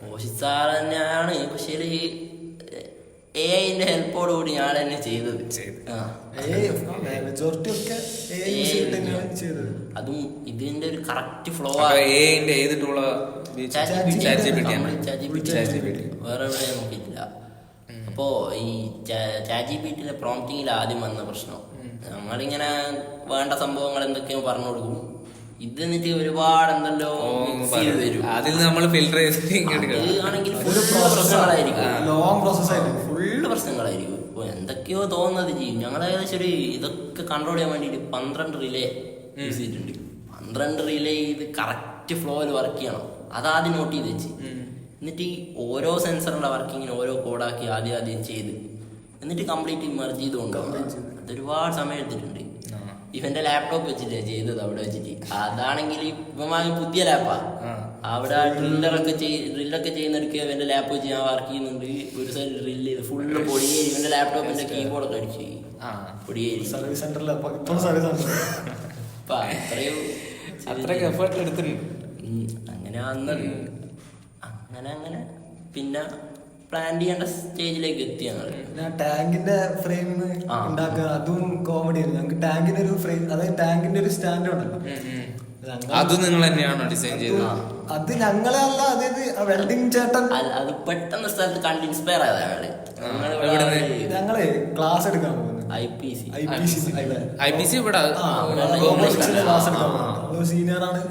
റോഷിത് സാർ തന്നെയാണ്, പക്ഷേ AI-ന്റെ ഹെൽപ്പോട് കൂടി ഞാൻ തന്നെ ചെയ്തത്. അതും ഇതിന്റെ ഒരു കറക്റ്റ് ഫ്ലോ. ഏത് ടൂളാ? വേറെ എവിടെ നോക്കിയിട്ടില്ല. അപ്പോ ഈ ChatGPT പ്രോംപ്റ്റിങ്ങിൽ ആദ്യം വന്ന പ്രശ്നം, നമ്മളിങ്ങനെ വേണ്ട സംഭവങ്ങൾ എന്തൊക്കെയോ പറഞ്ഞു കൊടുക്കും, ഇത് എന്നിട്ട് ഒരുപാട് എന്തല്ലോ അതിൽ നമ്മൾ ഫിൽട്ടർ ആണെങ്കിൽ ഫുള്ള് പ്രശ്നങ്ങളായിരിക്കും. ഇപ്പൊ എന്തൊക്കെയോ തോന്നുന്നത് ചെയ്യും. ഞങ്ങൾ ഏകദേശം ഇതൊക്കെ കൺട്രോൾ ചെയ്യാൻ വേണ്ടിട്ട് 12 റിലേ യൂസ് ചെയ്തിട്ടുണ്ട്. 12 റിലേ ഇത് കറക്റ്റ് ഫ്ലോയിൽ വർക്ക് ചെയ്യണം. അതാദ്യം നോട്ട് ചെയ്ത് വെച്ച്, എന്നിട്ട് ഈ ഓരോ സെൻസറിന്റെ വർക്കിങ്ങിന് ഓരോ കോഡാക്കി ആദ്യം ചെയ്ത്, എന്നിട്ട് കംപ്ലീറ്റ് മെർജ് ചെയ്ത് കൊണ്ടുപോകണം. അതൊരുപാട് സമയം എടുത്തിട്ടുണ്ട്. ഇവന്റെ ലാപ്ടോപ്പ് വെച്ചിട്ടേ ചെയ്തത് അവിടെ വെച്ചിട്ട്. അതാണെങ്കിൽ ഇവൻ വാങ്ങി പുതിയ ലാപ്പാ. അവിടെ ഡ്രില്ലൊക്കെ ചെയ്യുന്നിടയ്ക്ക് ഇവന്റെ ലാപ്പ് വെച്ച് ഞാൻ വർക്ക് ചെയ്യുന്നുണ്ട്. ഒരു സൈഡ് ഡ്രില്ല് ചെയ്ത് ഫുള്ള് പൊടിയേരി. ഇവന്റെ ലാപ്ടോപ്പിന്റെ കീബോർഡൊക്കെ അടിച്ചു പൊടിയേരി. അത്രയും എഫേർട്ട് എടുത്തിട്ടുണ്ട്. അങ്ങനെ വന്നത്. അങ്ങനെ പിന്നെ പ്ലാൻ ചെയ്യേണ്ട സ്റ്റേജിലേക്ക് എത്തി ഞങ്ങൾ. ടാങ്കിന്റെ ഫ്രെയിം ഉണ്ടാക്കുക അതും കോമഡി ആയിരുന്നു. ഞങ്ങൾക്ക് ടാങ്കിന്റെ ഒരു ഫ്രെയിം, അതായത് ടാങ്കിന്റെ ഒരു സ്റ്റാൻഡ് ഉണ്ടല്ലോ, അത് നിങ്ങൾ തന്നെയാണോ ഡിസൈൻ ചെയ്തത്? അത് ഞങ്ങളല്ല, അതായത് വെൽഡിങ് ചേട്ടൻ. അത് പെട്ടെന്ന് സ്ഥലത്ത് കണ്ട് ഇൻസ്പയർ ആയതാ അയാള്. ഞങ്ങള് ക്ലാസ് എടുക്കാൻ പോകുന്നത് IPC ഇവിടെ ക്ലാസ് എടുക്കാൻ പോകുന്നത് സീനിയറാണ്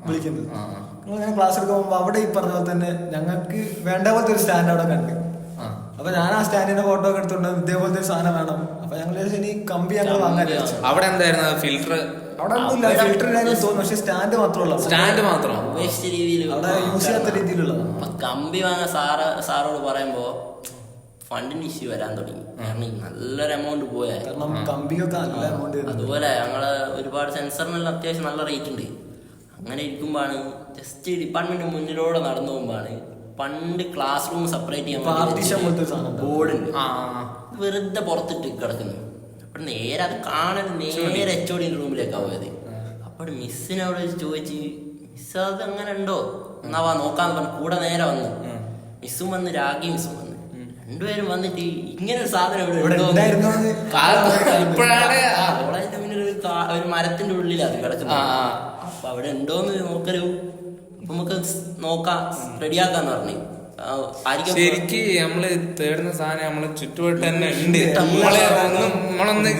വിളിക്കുന്നത്. ഞങ്ങൾ ക്ലാസ് എടുക്കാൻ പോകുമ്പോ അവിടെ ഈ പറഞ്ഞ പോലെ തന്നെ ഞങ്ങൾക്ക് വേണ്ട പോലത്തെ ഒരു സ്റ്റാൻഡ് അവിടെ കണ്ട്. അപ്പൊ ഞാൻ ആ സ്റ്റാൻഡിന്റെ ഫോട്ടോ ഒക്കെ എടുത്തോണ്ട് ഇതേപോലത്തെ ഒരു സാധനം വേണം. അപ്പൊ ഞങ്ങൾ ഇനി കമ്പി ഞങ്ങൾ വാങ്ങാൻ വിചാരിച്ചു. അവിടെ എന്തായിരുന്നു ഫിൽറ്റർ? അവിടെ ഒന്നുമില്ല, ഫിൽറ്റർ തോന്നുന്നു, പക്ഷെ സ്റ്റാൻഡ് മാത്രമല്ല. സ്റ്റാൻഡ് മാത്രം രീതിയിൽ അവിടെ യൂസ് ചെയ്യാത്ത രീതിയിലുള്ള കമ്പി വാങ്ങാൻ സാറോട് പറയുമ്പോ ഫണ്ടിന് ഇഷ്യൂ വരാൻ തുടങ്ങി. കാരണം നല്ലൊരു എമൗണ്ട് പോയാൽ, കാരണം കമ്പിയൊക്കെ നല്ല എമൗണ്ട്. അതുപോലെ ഞങ്ങള് ഒരുപാട് സെൻസറിനെല്ലാം അത്യാവശ്യം നല്ല റേറ്റ് ഉണ്ട്. അങ്ങനെ ഇരിക്കുമ്പോഴാണ് ജസ്റ്റ് ഡിപ്പാർട്ട്മെന്റ് മുന്നിലൂടെ നടന്നു പോകുമ്പോഴാണ് പണ്ട് ക്ലാസ് റൂം സെപ്പറേറ്റ് ചെയ്യാൻ ബോർഡുണ്ട്, വെറുതെ പുറത്തിട്ട് കിടക്കുന്നു. അപ്പൊ നേരെ അത് കാണാൻ നേരെ HOD റൂമിലേക്കാണ് പോയത്. അപ്പോൾ മിസ്സിനവിടെ ചോദിച്ച്, മിസ് അത് അങ്ങനെ ഉണ്ടോ എന്നാ വാ നോക്കാന്ന് പറഞ്ഞു. കൂടെ നേരെ വന്നു, മിസ്സും വന്ന് രാഗി മിസ്സും വന്നു. രണ്ടുപേരും വന്നിട്ട് ഇങ്ങനെ ഒരു സാധനം ഇവിടെ കോളേജിന്റെ മുന്നിൽ ഒരു മരത്തിന്റെ ഉള്ളിലാണ് കിടക്കുന്നത്. അപ്പൊ അവിടെ ഉണ്ടോന്ന് നോക്കലോ. അപ്പൊ നമുക്ക് നോക്കാം, റെഡിയാക്കാന്ന് പറഞ്ഞു. ശരിക്ക് നമ്മള് തേടുന്ന സാധനം നമ്മള് ചുറ്റുപാട് തന്നെ ഉണ്ട്. നമ്മളൊന്ന്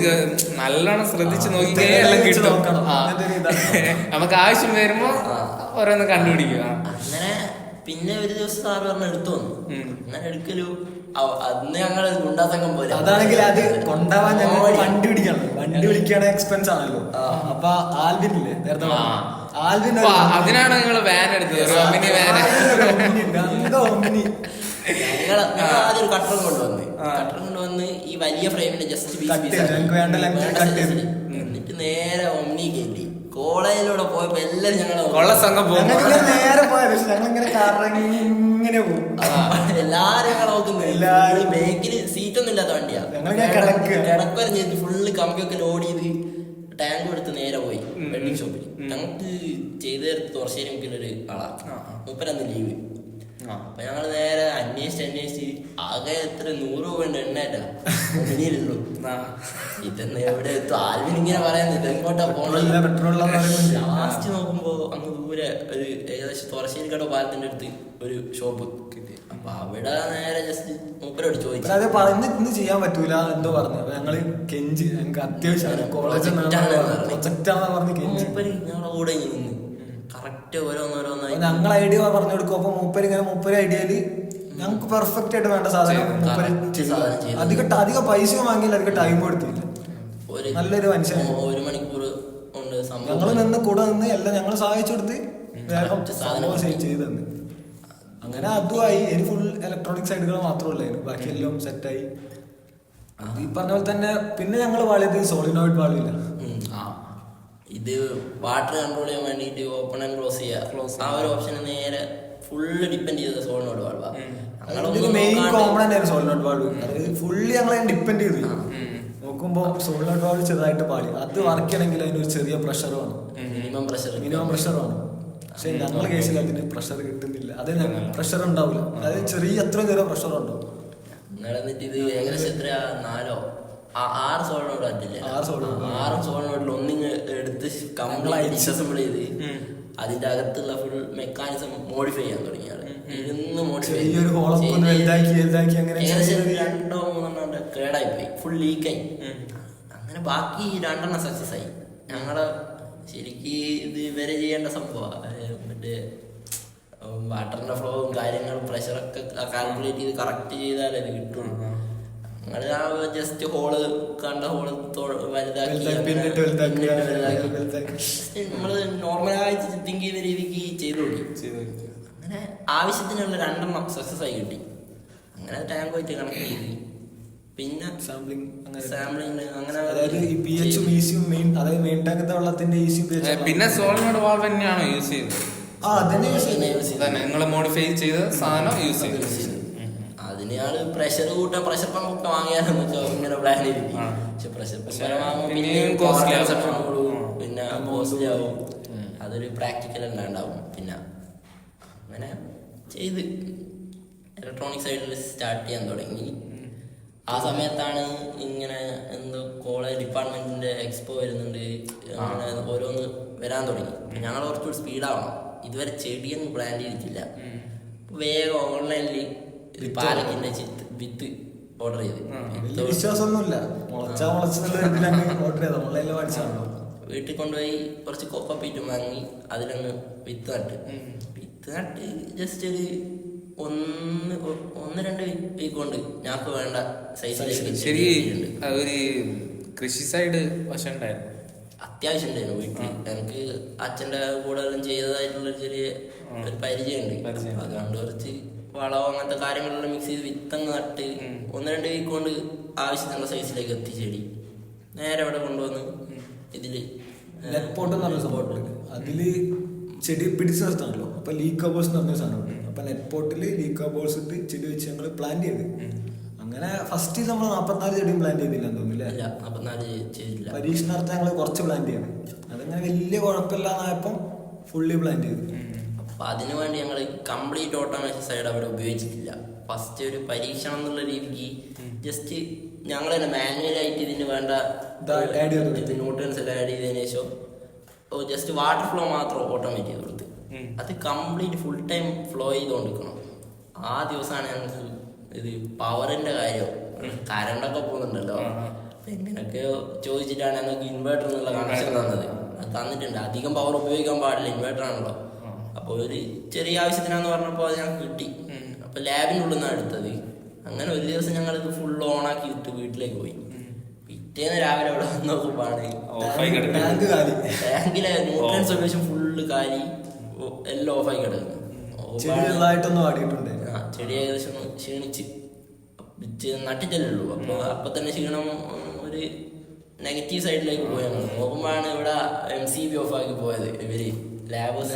നല്ലോണം ശ്രദ്ധിച്ച് നോക്കിക്കേ എല്ലാം കിട്ടും. നമുക്ക് ആവശ്യം വരുമ്പോ ഓരോന്ന് കണ്ടുപിടിക്കുക. അങ്ങനെ പിന്നെ ഒരു ദിവസം സാറ് പറഞ്ഞ എടുത്തു വന്നു. അങ്ങനെ എടുക്കലു അന്ന് ഞങ്ങൾ ഗുണ്ടാസംഘം പോലെ. അതാണെങ്കിൽ അത് കൊണ്ടുപോവാൻ ഞങ്ങൾ വണ്ടി പിടിക്കണം. വണ്ടി പിടിക്കാണ് എക്സ്പെൻസ് ആണല്ലോ. അപ്പൊ ആൽവിൻ ഇല്ലേ നേരത്തെ, ആൽവിൻ അതിനാണ് നിങ്ങൾ വാൻ എടുത്തത്. ഞങ്ങൾ ആദ്യം ഒരു കട്ടർ കൊണ്ടുവന്ന് ഈ വലിയ ഫ്രെയിമിന്റെ ജസ്റ്റ് എന്നിട്ട് നേരെ ഒമ്നി കയറ്റി കോളേജിലൂടെ പോയപ്പോ എല്ലാരും ഞങ്ങളെ സംഘം നേരെ പോയത്. പക്ഷെ ഞങ്ങളിങ്ങനെ കറങ്ങി ഇങ്ങനെ പോകും. എല്ലാരും ഞങ്ങളെ നോക്കുന്നത്. എല്ലാരും ബാക്കില് സീറ്റൊന്നും ഇല്ലാത്ത വണ്ടിയാ. കിടക്കുവരും ചെയ്ത് ഫുള്ള് കമ്പിയൊക്കെ ലോഡ് ചെയ്ത് ടാങ്ക് എടുത്ത് നേരെ പോയി വെൽഡിങ് ഷോപ്പിൽ. ഞങ്ങൾക്ക് ചെയ്ത് തരത്ത് തുറശ്ശേരി മുക്കിലൊരു ആളാ, മുപ്പരന്ന് ലീവ്. അപ്പൊ ഞങ്ങള് നേരെ അന്വേഷിച്ച് ആകെ എത്ര 100 രൂപ ഉണ്ട് എണ്ണേറ്റാ ഒന്നിനിലുള്ളൂ. ഇതെന്ന് എവിടെ എത്തും? ആൽവിൻ ഇങ്ങനെ പറയുന്നത് എങ്ങോട്ടാ പോകണത്. ലാസ്റ്റ് നോക്കുമ്പോ അങ്ങ് ദൂരെ ഒരു ഏകദേശം തുറശ്ശേരിക്കട പാലത്തിന്റെ അടുത്ത് ഒരു ഷോപ്പ് കിട്ടി. അപ്പൊ അവിടെ നേരെ ജസ്റ്റ് മൂപ്പരോട് ചോദിച്ചു. അത് പറഞ്ഞിട്ട് ചെയ്യാൻ പറ്റൂല എന്തോ പറഞ്ഞു. അപ്പൊ ഞങ്ങള് കെഞ്ചി, ഞങ്ങൾക്ക് അത്യാവശ്യം കോളേജ് പറഞ്ഞ് കെഞ്ചി ഞങ്ങളെ കൂടെ നിന്ന് കറക്റ്റ് ഓരോന്നോരോന്നായി ഞങ്ങൾ ഐഡിയ പറഞ്ഞു കൊടുക്കും. അപ്പൊ മൂപ്പര് ഐഡിയയില് ഞങ്ങൾക്ക് പെർഫെക്റ്റ് ആയിട്ട് വേണ്ട സാധനം അധികം പൈസ വാങ്ങിയില്ല, അധികം ടൈം കൊടുത്തില്ല. നല്ലൊരു മനുഷ്യൻ. 1 മണിക്കൂർ കൊണ്ട് ഞങ്ങള് നിന്ന് കൂടെ നിന്ന് എല്ലാം ഞങ്ങൾ സഹായിച്ചു കൊടുത്ത് വേഗം ചെയ്ത് തന്നു. അങ്ങനെ അതുമായി. ഇനി ഫുൾ ഇലക്ട്രോണിക് സൈഡുകൾ മാത്രമല്ല, ബാക്കി എല്ലാം സെറ്റായി. ഈ പറഞ്ഞ പോലെ തന്നെ പിന്നെ ഞങ്ങൾ വാളിയത് സോളിനോയിഡ് വാളില്ല. ഇത് വാട്ടർ കൺട്രോൾ ചെയ്യാൻ വേണ്ടിട്ട് ഓപ്പൺ ആൻഡ് ക്ലോസ് ചെയ്യുക. ആ ഒരു ഓപ്ഷൻ നേരെ ഫുള്ള് ഡിപ്പെൻഡ് ചെയ്ത സോളിനോയിഡ് വാൾവാ. മെയിൻ കോമ്പണന്റ് ആയിരുന്നു സോളിനോയിഡ് വാൾവ്. അത് ഫുള്ളി ഞങ്ങളെ ഡിപ്പെൻഡ് ചെയ്തു. നോക്കുമ്പോ സോളിനോയിഡ് വാൾവ് ചെറുതായിട്ട് പാടി. അത് വർക്ക് ചെയ്യണമെങ്കിൽ അതിനൊരു ചെറിയ പ്രഷർ വേണം, മിനിമം പ്രഷർ വേണം. പക്ഷെ ഞങ്ങളുടെ കേസിൽ അതിന് പ്രഷർ കിട്ടുന്നില്ല. അത് പ്രഷർ ഉണ്ടാവില്ല. അതായത് എത്ര ചെറിയ പ്രഷർ ഉണ്ടാവും. എന്നിട്ട് ഇത് ഏകദേശം എത്ര 6 സോളിനോയിഡ് പറ്റില്ല. 6 സോളിനോയിഡിൽ ഒന്നിങ്ങ് എടുത്ത് കംപ്ലീറ്റ് ഡിസസംബിൾ ചെയ്ത് അതിന്റെ അകത്തുള്ള ഫുൾ മെക്കാനിസം മോഡിഫൈ ചെയ്യാൻ തുടങ്ങിയാണ്. ഇരുന്ന് മോഡിഫൈ ഏകദേശം 2-3 കേടായി പോയി, ഫുൾ ലീക്കായി. അങ്ങനെ ബാക്കി 2 സക്സസ് ആയി. ഞങ്ങള് ശരിക്ക് ഇത് ഇവരെ ചെയ്യേണ്ട സംഭവമാണ്. മറ്റേ വാട്ടറിന്റെ ഫ്ലോവും കാര്യങ്ങളും പ്രഷറൊക്കെ കാൽക്കുലേറ്റ് ചെയ്ത് കറക്റ്റ് ചെയ്താലേ ഇത് കിട്ടുള്ളൂ. ഞങ്ങള് ആ ജസ്റ്റ് ഹോള് കണ്ട ഹോള് വലുതാക്കി നമ്മള് നോർമലായി തിങ്ക് ചെയ്ത രീതിക്ക് ചെയ്തു. അങ്ങനെ ആവശ്യത്തിനുള്ള 2 സക്സസ് ആയി കിട്ടി. അങ്ങനെ ടാങ്ക് ആയിട്ട് കണക്ട് ചെയ്ത് പിന്നെ സാമ്പിളിങ് അങ്ങനെ പിന്നെ സോളിനോയിഡ് വാൾവ് തന്നെയാണോ യൂസ് ചെയ്യുന്നത്? നിങ്ങൾ മോഡിഫൈ ചെയ്ത സാധനം യൂസ് ചെയ്തു. അതിനാള് പ്രഷർ കൂട്ടാൻ പ്രഷർ പമ്പൊക്കെ വാങ്ങിയാലെന്ന് വെച്ചാൽ ഇങ്ങനെ പ്ലാൻ ചെയ്തിരിക്കും. പക്ഷെ പ്രഷർ പമ്പ് വാങ്ങുമ്പോൾ പിന്നെ കോസ്റ്റ്ലി ആവും. അതൊരു പ്രാക്ടിക്കൽ ഉണ്ടാവും. പിന്നെ അങ്ങനെ ചെയ്ത് ഇലക്ട്രോണിക് സൈഡിൽ സ്റ്റാർട്ട് ചെയ്യാൻ തുടങ്ങി. ആ സമയത്താണ് ഇങ്ങനെ എന്തോ കോളേജ് ഡിപ്പാർട്ട്മെന്റിന്റെ എക്സ്പോ വരുന്നുണ്ട്, അങ്ങനെ ഓരോന്ന് വരാൻ തുടങ്ങി. ഞങ്ങൾ കുറച്ചുകൂടി സ്പീഡാവണം. ഇതുവരെ ചെടിയൊന്നും പ്ലാൻ ചെയ്തിട്ടില്ല. വേഗം ഓൺലൈനിൽ പാലക്കിന്റെ വിത്ത് ഓർഡർ ചെയ്ത്. വിശ്വാസമൊന്നുമില്ല, ഓർഡർ ചെയ്ത ഓൺലൈനിൽ മേടിച്ചാണല്ലോ. വീട്ടിൽ കൊണ്ടുപോയി കുറച്ച് കൊപ്പപ്പീറ്റും വാങ്ങി അതിലൊന്ന് വിത്ത് നട്ട് ജസ്റ്റ് ഒരു 1-2 വീക്ക് കൊണ്ട് ഞങ്ങൾക്ക് വേണ്ട സൈസിലേക്ക്. ശരി, ഒരു കൃഷി സൈഡ് വശം ഉണ്ടായിരുന്നു, അത്യാവശ്യം ഉണ്ടായിരുന്നു വീട്ടിൽ. എനിക്ക് അച്ഛൻ്റെ കൂടെ ചെയ്തതായിട്ടുള്ള ചെറിയ ഒരു പരിചയമുണ്ട്. അതുകൊണ്ട് കുറച്ച് വളവും അങ്ങനത്തെ കാര്യങ്ങളെല്ലാം മിക്സ് ചെയ്ത് വിത്തങ്ങ് നട്ട് 1-2 വീക്ക് കൊണ്ട് ആവശ്യത്തിനുള്ള സൈസിലേക്ക് എത്തിച്ചെടി നേരെ അവിടെ കൊണ്ടുവന്ന് ഇതില് നെറ്റ് എന്ന് പറഞ്ഞ സംഭവം. അതില് ചെടി പിടിച്ചു നിർത്താണല്ലോ. അപ്പൊ ലീക്ക് ബോൾസ് എന്ന് പറഞ്ഞ സാധനമുണ്ട്. അപ്പൊ നെറ്റ് പോട്ടില് ലീക്ക് ബോൾസ് ഇട്ട് ചെടി വെച്ച് ഞങ്ങൾ പ്ലാൻ ചെയ്ത്. അങ്ങനെ ഫസ്റ്റ് നമ്മൾ 44 ചെടിയും പ്ലാൻ ചെയ്തില്ല തോന്നുന്നില്ല. 44 ചെയ്തില്ല. പരീക്ഷണാർത്ഥം ഞങ്ങൾ കുറച്ച് പ്ലാൻ ചെയ്ത്. അതങ്ങനെ വലിയ കുഴപ്പമില്ലാന്നായപ്പം ഫുള്ളി പ്ലാൻ ചെയ്തു. അപ്പൊ അതിനു വേണ്ടി ഞങ്ങൾ കംപ്ലീറ്റ് ഓട്ടോമേഷൻ സൈഡ് അവിടെ ഉപയോഗിച്ചിട്ടില്ല. ഫസ്റ്റ് ഒരു പരീക്ഷണം എന്നുള്ള രീതിക്ക് ജസ്റ്റ് ഞങ്ങൾ തന്നെ മാനുവലായിട്ട് ഇതിന് വേണ്ട ന്യൂട്രിയൻസ് എല്ലാം ആഡ് ചെയ്തതിനു ശേഷം ജസ്റ്റ് വാട്ടർ ഫ്ലോ മാത്രം ഓട്ടോമേറ്റ് ചെയ്ത് കൊടുത്ത് അത് കംപ്ലീറ്റ് ഫുൾ ടൈം ഫ്ലോ ചെയ്തുകൊണ്ടിരിക്കണം. ആ ദിവസമാണ് ഞങ്ങൾക്ക് ഇത് പവറിന്റെ കാര്യം, കറണ്ടൊക്കെ പോകുന്നുണ്ടല്ലോ, എങ്ങനെയൊക്കെയോ ചോദിച്ചിട്ടാണ് ഞങ്ങൾക്ക് ഇൻവേർട്ടർ എന്നുള്ള കണക്ഷൻ തന്നത്. അത് തന്നിട്ടുണ്ട്. അധികം പവർ ഉപയോഗിക്കാൻ പാടില്ല, ഇൻവേർട്ടർ ആണല്ലോ. അപ്പോൾ ഒരു ചെറിയ ആവശ്യത്തിനാന്ന് പറഞ്ഞപ്പോൾ അത് ഞങ്ങൾക്ക് കിട്ടി. അപ്പൊ ലാബിൻ്റെ ഉള്ളിൽ നിന്നാണ് എടുത്തത്. അങ്ങനെ ഒരു ദിവസം ഞങ്ങൾ ഇത് ഫുൾ ഓണാക്കി ഇട്ട് വീട്ടിലേക്ക് പോയി. പിറ്റേന്ന് രാവിലെ അവിടെ നോക്കുമ്പോഴാണ് ടാങ്കിലെ ന്യൂട്രിയൻ സൊല്യൂഷൻ ഫുള്ള് കാലി, എല്ലാം ഓഫായി കിടക്കുന്നു. ചെടി ഏകദേശം ക്ഷീണിച്ച് നട്ടിട്ടല്ലേ. അപ്പൊ തന്നെ ക്ഷീണം ഒരു നെഗറ്റീവ് സൈഡിലേക്ക് പോയി. ഞങ്ങൾ നോക്കുമ്പോഴാണ് ഇവിടെ MCB ഓഫാക്കി പോയത്. ഇവര് ലാബേഴ്സ്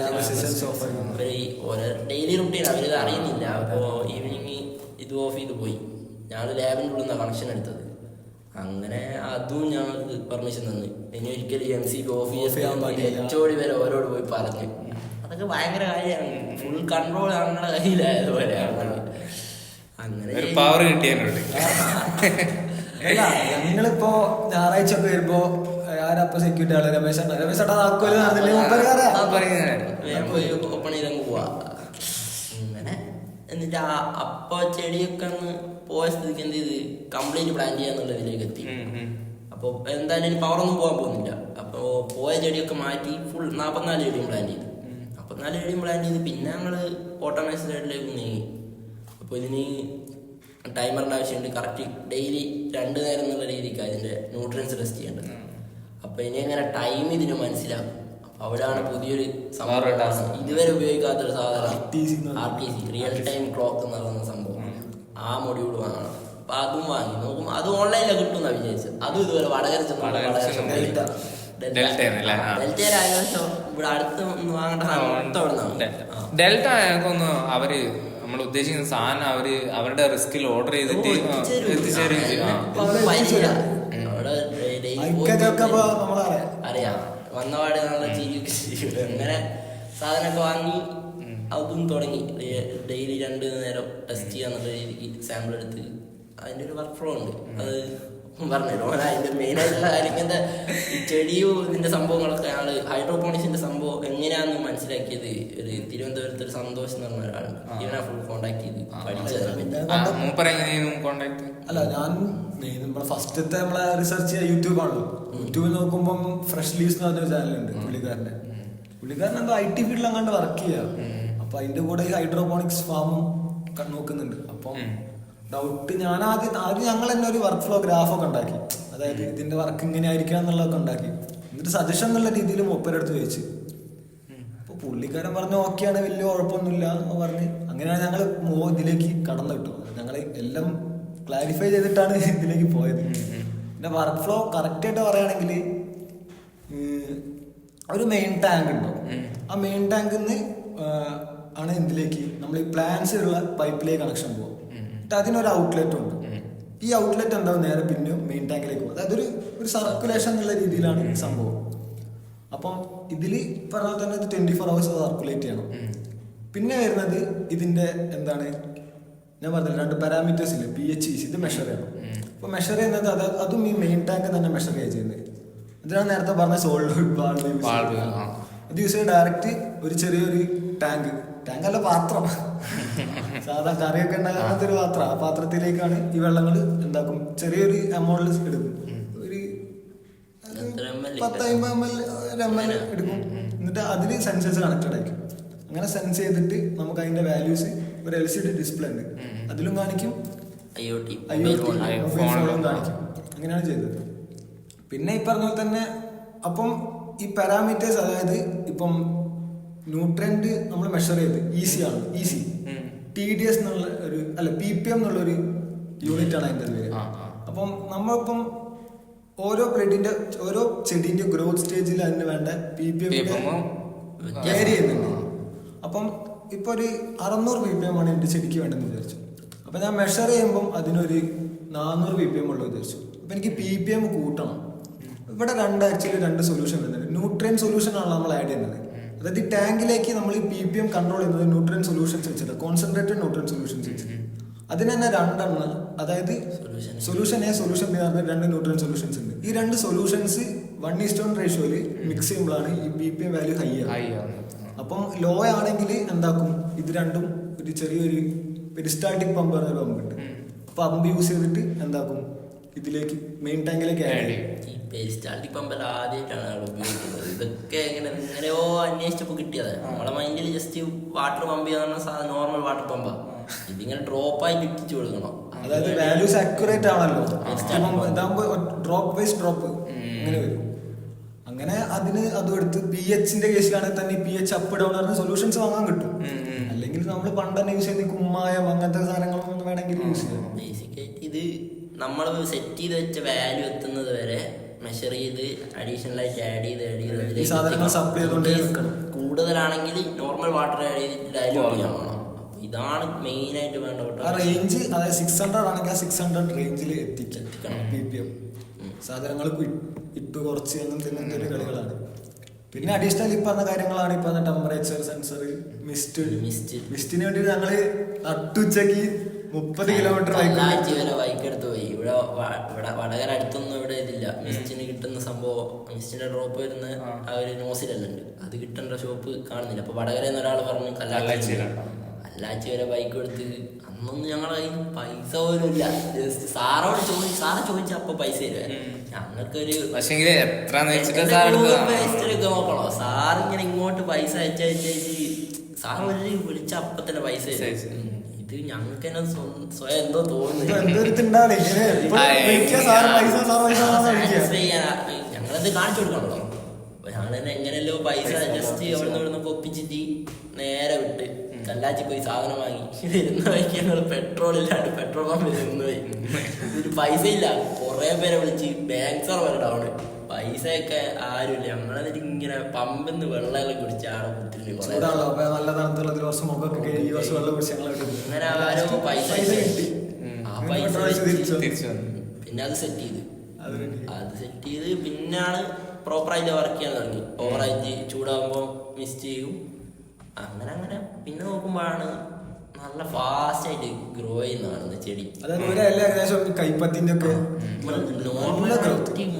ഓരോ ഡെയിലി റുട്ടീൻ അവരിത് അറിയുന്നില്ല. അപ്പോൾ ഈവനിങ് ഇത് ഓഫ് ചെയ്ത് പോയി. ഞങ്ങൾ ലാബിൻ്റെ ഉള്ളിൽ നിന്നാണ് കണക്ഷൻ എടുത്തത്. അങ്ങനെ അതും ഞങ്ങൾക്ക് പെർമിഷൻ തന്നു. ഇനി ഒരിക്കലും MCB ഓഫ് ചെയ്യാൻ HOD വരെ ഓരോട് പോയി പറഞ്ഞു. അതൊക്കെ ഭയങ്കര കാര്യമാണ്. ഫുൾ കൺട്രോൾ ഞങ്ങളുടെ കയ്യിലായതുപോലെ അങ്ങനെ പവർ കിട്ടിയുണ്ട്. ഞങ്ങളിപ്പോ ഞായറാഴ്ച ഒക്കെ വരുമ്പോ ആരപ്പ സെക്യൂരിറ്റി ആള് രമേശ് ഓപ്പൺ ചെയ്തങ്ങ് പോവാ. അങ്ങനെ എന്നിട്ട് അപ്പൊ ചെടിയൊക്കെ ഒന്ന് പോയ സ്ഥിതിക്ക് എന്ത് ചെയ്ത് കംപ്ലീറ്റ് പ്ലാൻ ചെയ്യാന്നുള്ള ഇതിലേക്ക് എത്തി. അപ്പൊ എന്തായാലും ഇനി പവറൊന്നും പോകാൻ പോകുന്നില്ല. അപ്പൊ പോയ ചെടിയൊക്കെ മാറ്റി ഫുൾ 44 ചെടിയും പ്ലാൻ ചെയ്തു. 44 ചെടിയും പ്ലാൻ ചെയ്ത് പിന്നെ ഞങ്ങള് ഓട്ടോമേഷൻ സൈഡിലേക്ക് നീങ്ങി. അപ്പൊ ഇതിന് ടൈമറിന്റെ ആവശ്യമുണ്ട്. കറക്റ്റ് ഡെയിലി 2 നേരം എന്നുള്ള രീതിക്ക് അതിന്റെ ന്യൂട്രിയൻസ് ടെസ്റ്റ് ചെയ്യേണ്ടത്. അപ്പൊ ഇനി എങ്ങനെ ടൈം ഇതിന് മനസ്സിലാവും. അപ്പൊ അവിടെയാണ് പുതിയൊരു സംഭവം, ഇതുവരെ ഉപയോഗിക്കാത്തൊരു സാധനം RTC, റിയൽ ടൈം ക്ലോക്ക് എന്ന് പറയുന്ന സംഭവം. ആ മൊഡ്യൂൾ വാങ്ങണം. അപ്പൊ അതും വാങ്ങി നോക്കും. അത് ഓൺലൈനിലാണ് കിട്ടുമെന്നാ വിചാരിച്ചത്. അതും ഇതുപോലെ വടകര ഡെൽറ്റയിലായാലും ഇവിടെ അടുത്ത് വാങ്ങേണ്ട ഡെൽറ്റ ഞങ്ങൾക്കൊന്ന് അവര് നമ്മൾ ഉദ്ദേശിക്കുന്ന സാധനം അവരുടെ റിസ്കിൽ ഓർഡർ ചെയ്തിട്ട് അറിയാം. വന്നപാട് നല്ല ചിരി അങ്ങനെ സാധനമൊക്കെ വാങ്ങി അതും തുടങ്ങി. ഡെയിലി 2 നേരം ടെസ്റ്റ് ചെയ്യാന്നുള്ള രീതിക്ക് സാമ്പിൾ എടുത്ത് അതിന്റെ ഒരു വർക്ക് ഫ്ലോ ഉണ്ട്. അത് പറഞ്ഞല്ലോ. അതിന്റെ മെയിൻ ആയിട്ടുള്ള കാര്യം ഈ ചെടിയും ഇതിന്റെ സംഭവങ്ങളൊക്കെ ഞങ്ങള് ഹൈഡ്രോപോണിക്സിന്റെ സംഭവം എങ്ങനെയാന്ന് മനസ്സിലാക്കിയത് ഒരു തിരുവനന്തപുരത്ത് ഒരു സന്തോഷം എന്ന് പറഞ്ഞ ഒരാളാണ്. ഇവനെ ഫുൾ കോണ്ടാക്ട് ചെയ്ത് അല്ല, ഞാൻ ഫസ്റ്റത്തെ നമ്മളെ റിസർച്ച് ചെയ്യാൻ യൂട്യൂബ് ആണല്ലോ. യൂട്യൂബിൽ നോക്കുമ്പോൾ ഫ്രഷ് ലീവ്സ് എന്ന് പറഞ്ഞൊരു ചാനലുണ്ട്. പുള്ളിക്കാരൻ എന്തോ IT ഫീൽഡിൽ അങ്ങാണ്ട് വർക്ക് ചെയ്യാം. അപ്പൊ അതിന്റെ കൂടെ ഈ ഹൈഡ്രോപോണിക്സ് ഫാമും നോക്കുന്നുണ്ട്. അപ്പം ഡൗട്ട് ഞാൻ ആദ്യം ഞങ്ങൾ തന്നെ ഒരു വർക്ക് ഫ്ലോ ഗ്രാഫൊക്കെ ഉണ്ടാക്കി. അതായത് ഇതിന്റെ വർക്ക് ഇങ്ങനെ ആയിരിക്കണം എന്നുള്ളതൊക്കെ ഉണ്ടാക്കി. എന്നിട്ട് സജഷൻ എന്നുള്ള രീതിയിൽ മൂപ്പരെടുത്ത് ചോദിച്ചു. അപ്പൊ പുള്ളിക്കാരൻ പറഞ്ഞു ഓക്കെയാണ്, വലിയ കുഴപ്പമൊന്നുമില്ല എന്ന് പറഞ്ഞ് അങ്ങനെയാണ് ഞങ്ങൾ ഇതിലേക്ക് കടന്നു കിട്ടും. ഞങ്ങൾ എല്ലാം ക്ലാരിഫൈ ചെയ്തിട്ടാണ് ഇതിലേക്ക് പോയത്. പിന്നെ വർക്ക് ഫ്ലോ കറക്റ്റ് ആയിട്ട് പറയുകയാണെങ്കിൽ ഒരു മെയിൻ ടാങ്ക് ഉണ്ടോ, ആ മെയിൻ ടാങ്കിൽ നിന്ന് ആണ് ഇതിലേക്ക് നമ്മൾ ഈ പ്ലാന്റ്സ് ഉള്ള പൈപ്പിലേക്ക് കണക്ഷൻ പോകും. അതിനൊരു ഔട്ട്ലെറ്റ് ഉണ്ട്. ഈ ഔട്ട്ലെറ്റ് എന്താവും നേരെ പിന്നെ മെയിൻ ടാങ്കിലേക്ക് പോകും. അതായത് ഒരു സർക്കുലേഷൻ എന്നുള്ള രീതിയിലാണ് ഈ സംഭവം. അപ്പം ഇതില് പറഞ്ഞാൽ തന്നെ 24 hours സർക്കുലേറ്റ് ചെയ്യണം. പിന്നെ വരുന്നത് ഇതിന്റെ എന്താണ് ഞാൻ പറഞ്ഞില്ല, 2 പാരാമീറ്റേഴ്സ് ഇല്ലേ, PH, ഇത് മെഷർ ചെയ്യണം. ഇപ്പൊ മെഷർ ചെയ്യുന്നത് അതും ഈ മെയിൻ ടാങ്ക് തന്നെ മെഷർ ചെയ്യുന്നത്. ഇതിനാണ് നേരത്തെ പറഞ്ഞ സോളിഡ് വാൾവ് അത് യൂസ് ചെയ്ത് ഡയറക്റ്റ് ഒരു ചെറിയൊരു ടാങ്ക് അല്ല പാത്രം, സാധാ കറിയൊക്കെ ഉണ്ടാകാത്ത ഒരു പാത്രം, ആ പാത്രത്തിലേക്കാണ് ഈ വെള്ളങ്ങൾ എന്താക്കും ചെറിയൊരു എമൗണ്ടിൽ എടുക്കും. ഒരു 10-50 ml എടുക്കും. എന്നിട്ട് അതിന് സെൻസേഴ്സ് കണക്റ്റഡ് ആയിരിക്കും. അങ്ങനെ സെൻസ് ചെയ്തിട്ട് നമുക്ക് അതിന്റെ വാല്യൂസ് ഒരു LCD ഡിസ്പ്ലേ ഉണ്ട്, അതിലും കാണിക്കും, IoT ഫോണിലും കാണിക്കും. അങ്ങനെയാണ് ചെയ്തത്. പിന്നെ ഈ പറഞ്ഞ പോലെ തന്നെ അപ്പം ഈ പാരാമീറ്റേഴ്സ്, അതായത് ഇപ്പം ന്യൂട്രന്റ് നമ്മൾ മെഷർ ചെയ്ത് ഈസി TDS എന്നുള്ള ഒരു PPM എന്നുള്ള ഒരു യൂണിറ്റ് ആണ് അതിൻ്റെ പേര്. അപ്പം നമ്മളിപ്പം ഓരോ പ്ലേറ്റിന്റെ ഓരോ ചെടിന്റെ ഗ്രോത്ത് സ്റ്റേജിൽ അതിന് വേണ്ട PPM വേരി ചെയ്യുന്നുണ്ട്. അപ്പം ഇപ്പൊ ഒരു 600 PPM ആണ് എന്റെ ചെടിക്ക് വേണ്ടെന്ന് വിചാരിച്ചു. അപ്പൊ ഞാൻ മെഷർ ചെയ്യുമ്പോൾ അതിനൊരു 400 PPM ഉള്ളത് വിചാരിച്ചു. അപ്പൊ എനിക്ക് PPM കൂട്ടണം. ഇവിടെ രണ്ട് സൊല്യൂഷൻ വരുന്നുണ്ട്. ന്യൂട്രിയൻ സൊല്യൂഷൻ ആണ് നമ്മൾ ആഡ് ചെയ്യുന്നത്. അതായത് ഈ ടാങ്കിലേക്ക് നമ്മൾ ഈ PPM കൺട്രോൾ ചെയ്യുന്നത് ന്യൂട്രിയൻ സൊല്യൂഷൻസ് വെച്ചിട്ട്, കോൺസെൻട്രേറ്റഡ് ന്യൂട്രിയൻ സൊല്യൂഷൻസ് വെച്ചിട്ട്. അതിന് തന്നെ 2 അതായത് സൊല്യൂഷൻ A, സൊല്യൂഷൻ B പറഞ്ഞ 2 ന്യൂട്രിയൻ സൊല്യൂഷൻസ് ഉണ്ട്. ഈ 2 സൊല്യൂഷൻസ് 1:1 റേഷ്യോയില് മിക്സ് ചെയ്യുമ്പോഴാണ് ഈ PPM വാല്യൂ ഹൈ ആണ്. അപ്പം ലോ ആണെങ്കിൽ എന്താക്കും, ഇത് രണ്ടും ഒരു ചെറിയൊരു പെരിസ്റ്റാൾട്ടിക് പമ്പ് പറഞ്ഞൊരു പമ്പ് ഉണ്ട്. പമ്പ് യൂസ് ചെയ്തിട്ട് എന്താക്കും, ഇതിലേക്ക് മെയിൻ ടാങ്കിലേക്ക് ആഡ് ചെയ്യും. ഈ പെരിസ്റ്റാൾട്ടിക് പമ്പ് ആദ്യമായിട്ടാണ് ആൾ ഉപയോഗിക്കുന്നത്. ഇതൊക്കെ എങ്ങനെയോ അന്വേഷിച്ചപ്പോൾ കിട്ടിയത്. നമ്മളെ മൈൻഡിൽ ജസ്റ്റ് വാട്ടർ പമ്പ് ചെയ്യാൻ നോർമൽ വാട്ടർ പമ്പാ. ഇതിങ്ങനെ ഡ്രോപ്പായിട്ട് ഇട്ടിച്ചു കൊടുക്കണം. അതായത് വാല്യൂസ് അക്യുറേറ്റ് ആണല്ലോ, ഡ്രോപ്പ് വൈസ് ഡ്രോപ്പ് അങ്ങനെ വരും. അങ്ങനെ അതിന് അതും എടുത്ത് PHന്റെ കേസിലാണെങ്കിൽ തന്നെ PH അപ്പ് ഡൗൺ പറഞ്ഞ സൊല്യൂഷൻസ് വാങ്ങാൻ കിട്ടും. അല്ലെങ്കിൽ നമ്മൾ പണ്ട് തന്നെ യൂസ് ചെയ്ത് കുമ്മായം അങ്ങനത്തെ സാധനങ്ങളൊന്നും വേണമെങ്കിൽ യൂസ് ചെയ്യാം. ബേസിക്കായിട്ട് ഇത് നമ്മൾ സെറ്റ് ചെയ്ത് വെച്ച വാല്യൂ എത്തുന്നത് വരെ മെഷർ ചെയ്ത് അഡീഷണൽ ആയിട്ട് ആഡ് ചെയ്ത് ഈ സാധനങ്ങൾ സപ്ലൈ ചെയ്തുകൊണ്ടേ നിൽക്കണം. കൂടുതലാണെങ്കിൽ നോർമൽ വാട്ടർ ആഡ് ചെയ്തിട്ട് ഡയലൂട്ട് ചെയ്യണം. ഇതാണ് മെയിൻ ആയിട്ട് വേണ്ട റേഞ്ച്. അതായത് 600 ആണെങ്കിൽ ആ 600 റേഞ്ചിൽ എത്തിക്കണം PPM. സാധനങ്ങൾ ഇട്ട് കുറച്ച് അങ്ങനത്തെ ഒരു കളികളാണ്. പിന്നെ അഡീഷണൽ ഈ പറഞ്ഞ കാര്യങ്ങളാണ് ഈ പറഞ്ഞ ടെമ്പറേച്ചർ സെൻസർ, മിസ്റ്റിന് വേണ്ടി ഞങ്ങള് നട്ടുച്ചക്ക് 30 കിലോമീറ്റർ ബൈക്ക് എടുത്ത് പോയി. ഇവിടെ വടകര അടുത്തൊന്നും ഇവിടെ ഇതില്ല. മിസ്റ്റിന് കിട്ടുന്ന സംഭവം, മിസ്റ്റിന്റെ ഡ്രോപ്പ് വരുന്ന ആ ഒരു നോസിലെല്ലാം ഉണ്ട്, അത് കിട്ടേണ്ട ഷോപ്പ് കാണുന്നില്ല. അപ്പൊ വടകരന്ന് ഒരാൾ പറഞ്ഞു കല്ലാച്ചി വരെ ബൈക്ക് എടുത്ത്. അന്നൊന്നും ഞങ്ങളെ കയ്യിൽ പൈസ പോലും ഇല്ല. ജസ്റ്റ് സാറോട് ചോദിച്ച അപ്പൊ പൈസ തരുവേ. ഞങ്ങൾക്കൊരു നോക്കണോ, സാറിങ്ങനെ ഇങ്ങോട്ട് പൈസ അയച്ചയച്ച് സാർ ഒരു വിളിച്ച അപ്പൊ തന്നെ പൈസ തരും. ഇത് ഞങ്ങൾക്ക് തന്നെ സ്വയം എന്തോ തോന്നുന്നു. ഞങ്ങളത് കാണിച്ചു കൊടുക്കണല്ലോ. ഞങ്ങൾ തന്നെ എങ്ങനെയല്ലോ പൈസ ജസ്റ്റ് അവിടെ നിന്ന് ഒപ്പിച്ചിട്ട് നേരെ വിട്ട് കല്ലാച്ചി പോയി സാധനം വാങ്ങി. വരുന്ന വഴിക്ക് ഞങ്ങൾ പെട്രോൾ ഇല്ലാണ്ട് പെട്രോൾ പമ്പിൽ നിന്ന് പോയി. ഒരു പൈസ ഇല്ല. കുറെ പേരെ വിളിച്ച് ബാങ്ക് സർവർ ഡൗൺ, പൈസയൊക്കെ ആരുമില്ല. ഞങ്ങളതിന് ഇങ്ങനെ പമ്പിന്ന് വെള്ളമെല്ലാം കുടിച്ച് ആടെ കുത്തിരി അങ്ങനെ ആരോ പൈസ കിട്ടി. ആ പൈസ പിന്നെ അത് സെറ്റ് ചെയ്ത് പിന്നാണ് പ്രോപ്പറായിട്ട് വർക്ക് ചെയ്യാൻ തുടങ്ങി. ഓവറായിട്ട് ചൂടാകുമ്പോൾ മിസ്റ്റ് ചെയ്യും. അങ്ങനെ പിന്നെ നോക്കുമ്പോഴാണ് നല്ല ഫാസ്റ്റ് ആയിട്ട് ഗ്രോ ചെയ്യുന്നതാണ് ചെടി.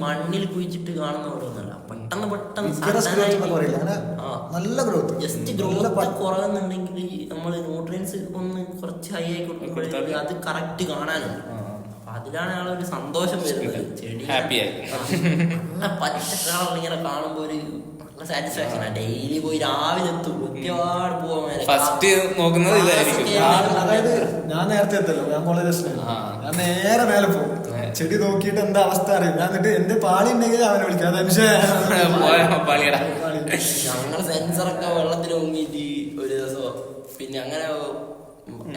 മണ്ണിൽ കുഴിച്ചിട്ട് കാണുന്ന ഓരോന്നല്ല, പെട്ടെന്ന് ജസ്റ്റ് ഗ്രോത്ത് കുറവുന്നുണ്ടെങ്കിൽ നമ്മൾ ന്യൂട്രിയൻസ് ഒന്ന് കുറച്ച് ഹൈ ആയി കൊടുക്കുമ്പോഴേക്കും അത് കറക്റ്റ് കാണാനുണ്ട്. അപ്പൊ അതിലാണ് ആളൊരു സന്തോഷം വരുന്നത്. ചെടി പച്ച കളർ ഇങ്ങനെ കാണുമ്പോ ഒരു സാറ്റിസ്ഫാക്ഷൻ. ഡെയിലി പോയി രാവിലെ എത്തും, ഒരുപാട് പോവാൻ ഫസ്റ്റ് നോക്കുന്നത് ഇതായിരിക്കും. അതായത് ഞാൻ നേരത്തെ എത്തല്ലോ, ഞാൻ കോളേജ് ഞാൻ നേരെ മേലെ പോകും. ചെടി നോക്കിയിട്ട് എന്താ അവസ്ഥ അറിയും. ഞാൻ എന്നിട്ട് എന്റെ പാളി ഉണ്ടെങ്കിൽ അവനെ വിളിക്കാം. ഞങ്ങൾ സെൻസറൊക്കെ വെള്ളത്തിൽ മുങ്ങിയിട്ട് ഒരു ദിവസം പിന്നെ അങ്ങനെ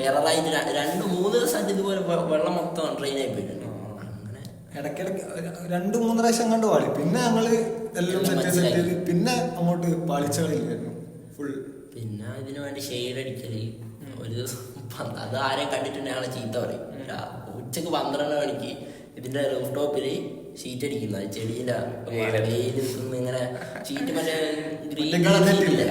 എററായിട്ട് 2-3 ദിവസമായിട്ട് ഇതുപോലെ വെള്ളം മൊത്തം ട്രെയിനായി പോയിട്ടുണ്ട്. ഇടയ്ക്കിടയ്ക്ക് 2-3 പ്രാവശ്യം കണ്ട് പാളി. പിന്നെ ഞങ്ങള് എല്ലാം സെറ്റ് ചെയ്ത് പിന്നെ അങ്ങോട്ട് പാളിച്ചകളില്ലായിരുന്നു ഫുൾ. പിന്നെ ഇതിനു വേണ്ടി ഷെയ്ഡ് അടിക്കല് ഒരു ദിവസം അത് ആരെയും കണ്ടിട്ടുണ്ടെങ്കിൽ ഞങ്ങളെ ചീത്ത പറയും. ഉച്ചക്ക് 12 മണിക്ക് ഇതിന്റെ റൂഫ് ടോപ്പില് ഷീറ്റ് അടിക്കുന്നത്, ചെടീന്റെ വെയിൽ ഇങ്ങനെ ഷീറ്റ് മറ്റേ ഗ്രീൻ കളർ ഷീറ്റില്ലേ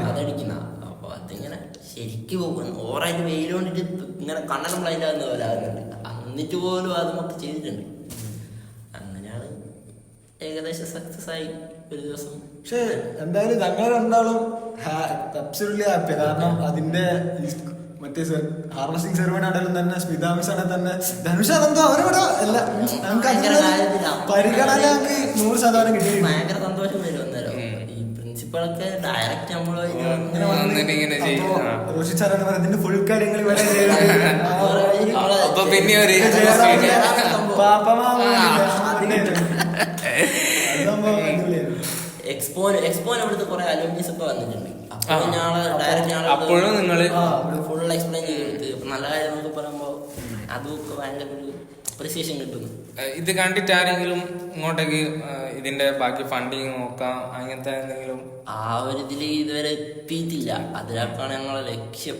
അതടിക്കുന്ന. അപ്പൊ അതിങ്ങനെ ശരിക്കും ഓവറായിട്ട് വെയിൽ കൊണ്ടിട്ട് ഇങ്ങനെ കണ്ണനം ബ്ലൈൻഡ് ആകുന്ന പോലെ ആകുന്നുണ്ട്. എന്നിട്ട് പോലും അത് മൊത്തം ചെയ്തിട്ടുണ്ട്. അങ്ങനെയാണ് ഏകദേശം സക്സസ് ആയി ഒരു ദിവസം. പക്ഷെ എന്തായാലും ഞങ്ങൾ രണ്ടാളും അബ്സല്യൂട്ട്ലി ഹാപ്പി. കാരണം അതിന്റെ മറ്റേ ഹാർവസ്റ്റിംഗ് സെറിമണി ആണെങ്കിലും തന്നെ സ്മിതാ മിസ് ആണെങ്കിൽ തന്നെ ധനുഷാണെന്തോ അവരോട് അല്ല ഞങ്ങൾക്ക് പരിഗണന ഞങ്ങൾക്ക് 100% കിട്ടി. ഭയങ്കര സന്തോഷം വരും അന്നേരം. ഈ പ്രിൻസിപ്പളൊക്കെ ഡയറക്റ്റ് നമ്മള് റോഷിത് സാറാണ് പറയുന്നത് ഫുൾ കാര്യങ്ങൾ ഇവിടെ എക്സ്പോന് ഇവിടുത്തെ കുറെ അലൂമിനീസ് ഒക്കെ വന്നിട്ടുണ്ട്. അപ്പോഴും നിങ്ങള് ഫുൾ എക്സ്പ്ലെയിൻ ചെയ്ത് നല്ല കാര്യങ്ങളൊക്കെ പറയുമ്പോ അതൊക്കെ ഭയങ്കര ഒരു അപ്രിസിയേഷൻ കിട്ടുന്നു. ഇത് കണ്ടിട്ട് ആരെങ്കിലും ഇങ്ങോട്ടേക്ക് ഇതിന്റെ ബാക്കി ഫണ്ടിങ് നോക്കാം അങ്ങനത്തെ എന്തെങ്കിലും ആ ഒരു ഇതില് ഇതുവരെ എത്തിയിട്ടില്ല. അതിലൊക്കെയാണ് ഞങ്ങളെ ലക്ഷ്യം.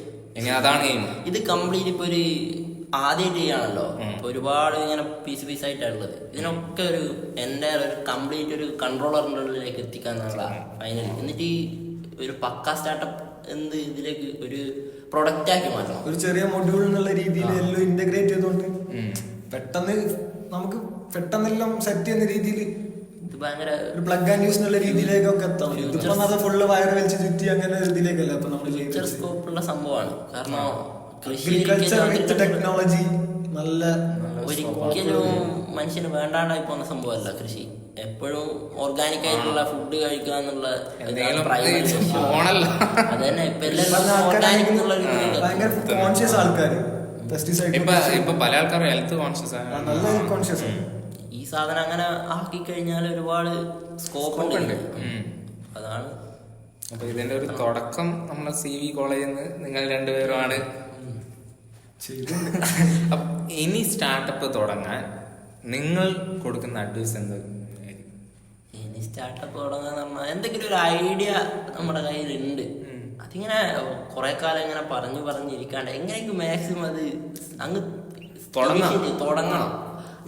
അതാണ് ഇത് കംപ്ലീറ്റ് ഇപ്പൊ ഒരു ആദ്യമായിട്ട് ചെയ്യാണല്ലോ. ഒരുപാട് ഇങ്ങനെ പീസ് ആയിട്ടാണുള്ളത്. ഇതിനൊക്കെ ഒരു എൻ്റെ ഒരു കംപ്ലീറ്റ് ഒരു കൺട്രോളറിൻ്റെ ഉള്ളിലേക്ക് എത്തിക്കാന്നുള്ള ഫൈനൽ. എന്നിട്ട് ഈ ഒരു പക്ക സ്റ്റാർട്ടപ്പ് എന്ത് ഇതിലേക്ക് ഒരു പ്രൊഡക്റ്റ് ആക്കി മാറ്റണം. ഒരു ചെറിയ മൊഡ്യൂൾ എന്നുള്ള രീതിയിൽ എല്ലാം ഇന്റഗ്രേറ്റ് ചെയ്തോണ്ട് പെട്ടെന്ന് നമുക്ക് പെട്ടെന്നെല്ലാം സെറ്റ് ചെയ്യുന്ന രീതിയിൽ ഭയങ്കര ഒരു പ്ലഗ് ആൻഡ് യൂസ് എന്നുള്ള രീതിയിലേക്കൊക്കെ എത്താം. ഇതിപ്പോ അത് ഫുള്ള് വയർ വലിച്ച് ചുറ്റി അങ്ങനെ ഇതിലേക്കല്ല ഇപ്പൊ നമ്മൾ ഫ്യൂച്ചർ സ്കോപ്പുള്ള സംഭവമാണ്. കാരണം അഗ്രികൾച്ചർ വിത്ത് ടെക്നോളജി നല്ല ഒരിക്കലും മനുഷ്യന് വേണ്ടാണ്ടായി പോകുന്ന സംഭവമല്ല കൃഷി. എപ്പോഴും ഓർഗാനിക് ആയിട്ടുള്ള ഫുഡ് കഴിക്കുക എന്നുള്ള അതന്നെ ഇപ്പൊ ഓർഗാനിക് എന്നുള്ള ഭയങ്കര കോൺഷ്യസ് ആൾക്കാർ. ഇപ്പൊ പല ആൾക്കാരും ഹെൽത്ത് കോൺഷ്യസ് ആണ്, നല്ല കോൺഷ്യസ് ആണ്. ഈ സാധനം അങ്ങനെ ആക്കി കഴിഞ്ഞാൽ ഒരുപാട് സ്കോപ്പ് ഉണ്ട്. അതാണ് അപ്പൊ ഇതിന്റെ ഒരു തുടക്കം നമ്മളെ CV കോളേജിൽ നിന്ന് നിങ്ങൾ രണ്ടുപേരുമാണ്. ഇനി സ്റ്റാർട്ടപ്പ് തുടങ്ങാൻ നിങ്ങൾ കൊടുക്കുന്ന അഡ്വൈസ് എന്ത്? ഇനി സ്റ്റാർട്ടപ്പ് തുടങ്ങാന്ന് പറഞ്ഞാൽ എന്തെങ്കിലും ഒരു ഐഡിയ നമ്മുടെ കയ്യിലുണ്ട്. അതിങ്ങനെ കുറെ കാലം ഇങ്ങനെ പറഞ്ഞിരിക്കാണ്ട് എങ്ങനെയെങ്കിലും മാക്സിമം അത് അങ്ങ് തുടങ്ങണം.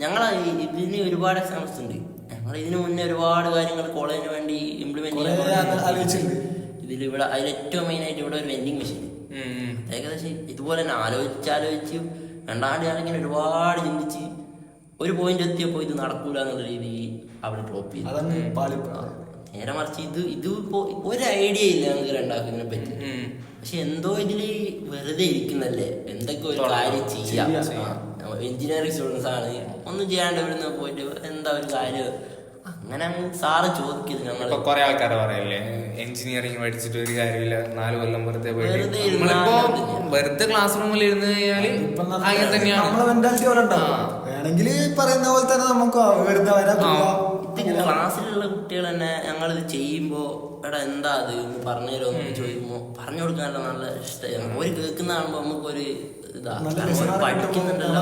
ഞങ്ങൾ ഇതിന് ഒരുപാട് എക്സാംസ് ഉണ്ട്. ഞങ്ങൾ ഇതിനു മുന്നേ ഒരുപാട് കാര്യങ്ങൾ കോളേജിന് വേണ്ടി ഇംപ്ലിമെന്റ് ചെയ്യാൻ ഇതിലിവിടെ അതിലേറ്റവും മെയിനായിട്ട് ഇവിടെ ഒരു വെൻഡിങ് മെഷീൻ ഏകദേശം ഇതുപോലെ തന്നെ ആലോചിച്ച് രണ്ടാണ്ട് ഒരുപാട് ചിന്തിച്ച് ഒരു പോയിന്റ് എത്തിയപ്പോൾ ഇത് നടക്കൂല എന്നുള്ള രീതിയിൽ അവിടെ ഡ്രോപ്പ് ചെയ്തു. നേരെ മറിച്ച് ഇതിപ്പോ ഒരു ഐഡിയ ഇല്ല ഞങ്ങൾക്ക് രണ്ടാക്കും ഇതിനെ പറ്റി. പക്ഷെ എന്തോ ഇതില് വെറുതെ ഇരിക്കുന്നല്ലേ, എന്തൊക്കെ ഒരു കാര്യം ചെയ്യാം. എഞ്ചിനീയറിംഗ് സ്റ്റുഡൻസ് ആണ്, ഒന്നും ചെയ്യാണ്ട് ഇവിടുന്ന് പോയിട്ട് എന്താ ഒരു കാര്യം അങ്ങനെ സാറ് ചോദിക്കുന്നത്. ഞങ്ങൾ കുറെ ആൾക്കാരെ പറയല്ലേ എഞ്ചിനീയറിംഗ് പഠിച്ചിട്ട് ഒരു കാര്യമില്ല, 4 കൊല്ലം വെറുതെ വെറുതെ ക്ലാസ് റൂമിൽ ഇരുന്ന് കഴിഞ്ഞാല് അങ്ങനെ തന്നെയാണ്. വേണമെങ്കിൽ പറയുന്ന പോലെ തന്നെ നമുക്ക് വെറുതെ ക്ലാസ്സിലുള്ള കുട്ടികൾ തന്നെ ഞങ്ങളിത് ചെയ്യുമ്പോ എടാ എന്താ അത് പറഞ്ഞു തരുമോ എന്ന് ചോദിക്കുമ്പോ പറഞ്ഞു കൊടുക്കാനുള്ള നല്ല ഇഷ്ടമാണ്. ഒരു കേൾക്കുന്ന കാണുമ്പോ നമുക്കൊരു പഠിക്കുന്നുണ്ടല്ലോ,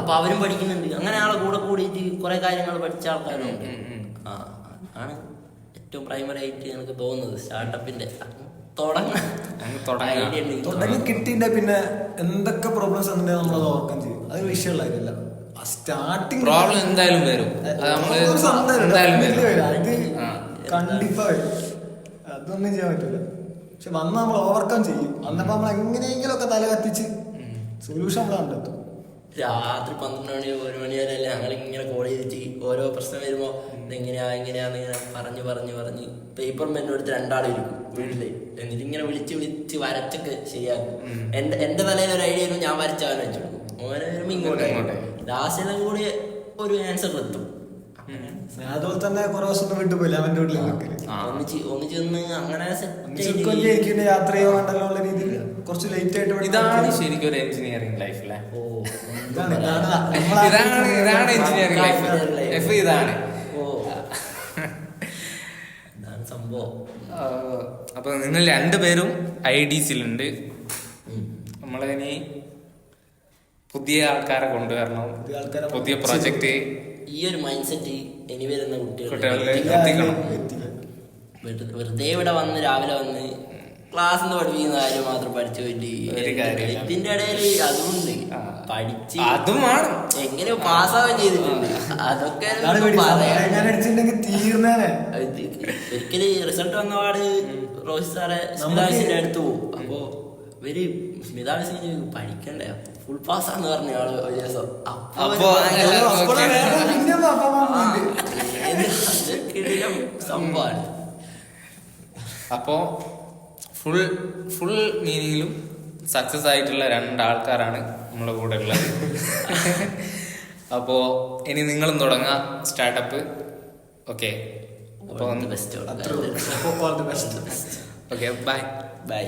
അപ്പൊ അവരും പഠിക്കുന്നുണ്ട്. അങ്ങനെ ആളെ കൂടെ കൂടിയിട്ട് കുറെ കാര്യങ്ങൾ പഠിച്ച ആൾക്കാരുണ്ട്. ആണ് ഏറ്റവും പ്രൈമറി ആയിട്ട് എനിക്ക് തോന്നുന്നത് സ്റ്റാർട്ടപ്പിന്റെ തുടങ്ങി കിട്ടിന്റെ പിന്നെ എന്തൊക്കെ പ്രോബ്ലംസ് ഉണ്ടെങ്കിൽ നമ്മളത് ഓവർകം ചെയ്യും. അത് വിഷയമുള്ള കാര്യമല്ല. സ്റ്റാർട്ടിങ് പ്രോബ്ലം എന്തായാലും വരും, കണ്ടിപ്പാ വരും. അതൊന്നും ചെയ്യാൻ പറ്റില്ല. പക്ഷെ വന്ന് നമ്മൾ ഓവർകം ചെയ്യും. അന്നപ്പോ നമ്മൾ എങ്ങനെയെങ്കിലും ഒക്കെ തല കത്തിച്ച് സൊല്യൂഷൻ നമ്മൾ കണ്ടെത്തും. രാത്രി 12 മണി 1 മണി വരെ അല്ലേ ഞങ്ങളിങ്ങനെ കോൾ ചെയ്തിട്ട് ഓരോ പ്രശ്നം വരുമ്പോ ഇതെങ്ങനെയാന്ന് ഇങ്ങനെ പറഞ്ഞ് പേപ്പർ പെന്നും എടുത്ത് 2 ആളിരിക്കും വീട്ടില്. എന്നിട്ട് ഇങ്ങനെ വിളിച്ച് വരച്ചൊക്കെ ശരിയാക്കും. എന്റെ തലയിൽ ഒരു ഐഡിയ ഞാൻ വരച്ചവൻ വെച്ചു ഓനെ വരുമ്പോ ഇങ്ങോട്ട് ലാസ്റ്റെല്ലാം കൂടി ഒരു ആൻസർ എത്തും. അതുപോലെ തന്നെ കുറെ ദിവസം വിട്ടു പോയില്ല അവന്റെ വീട്ടിൽ ഒന്നിച്ചൊന്ന് അങ്ങനെ യാത്ര ചെയ്യാണ്ടല്ലോ ഉള്ള രീതിയിൽ കുറച്ച് ലേറ്റ് ആയിട്ട്. ഇതാണ് ശരിക്കും ഒരു എഞ്ചിനീയറിംഗ് ലൈഫിലെ ഇതാണ് എഞ്ചിനീയറിംഗ് ലൈഫ്. ഇതാണ് സംഭവം. അപ്പൊ നിങ്ങൾ രണ്ടുപേരും IDCയിലുണ്ട്. നമ്മളിനി പുതിയ ആൾക്കാരെ കൊണ്ടുവരണം, പുതിയ പ്രോജക്റ്റ്. ഈ ഒരു മൈൻഡ് സെറ്റ് ഇനി വരുന്ന കുട്ടികളിലേക്ക് എത്തിക്കണം. വെറുതെ ഇവിടെ വന്ന് രാവിലെ വന്ന് ക്ലാസ് പഠിപ്പിക്കുന്ന കാര്യം മാത്രം പഠിച്ചു പോയിട്ട് ഇതിന്റെ ഇടയിൽ അതുകൊണ്ട് പഠിച്ച് അതും വേണം, എങ്ങനെ പാസ്സാവുകയും ചെയ്തിട്ടുണ്ട്. അതൊക്കെ ഒരിക്കല് റിസൾട്ട് വന്ന പാട് റോഹിത് സാറെ അടുത്ത് പോകും. അപ്പോ ഇവര് സ്മിതാണ് സിംഗ് പഠിക്കണ്ടേ ഫുൾ പാസ്സാന്ന് പറഞ്ഞു ആള് ഒരു ദിവസം അപ്പൊ സംഭവമാണ്. അപ്പോ ഫുൾ മീനിങ്ങിലും സക്സസ് ആയിട്ടുള്ള രണ്ടാൾക്കാരാണ് നമ്മളെ കൂടെ ഉള്ളത്. അപ്പോ ഇനി നിങ്ങളും തുടങ്ങാം startup. Okay, best. Okay bye. By.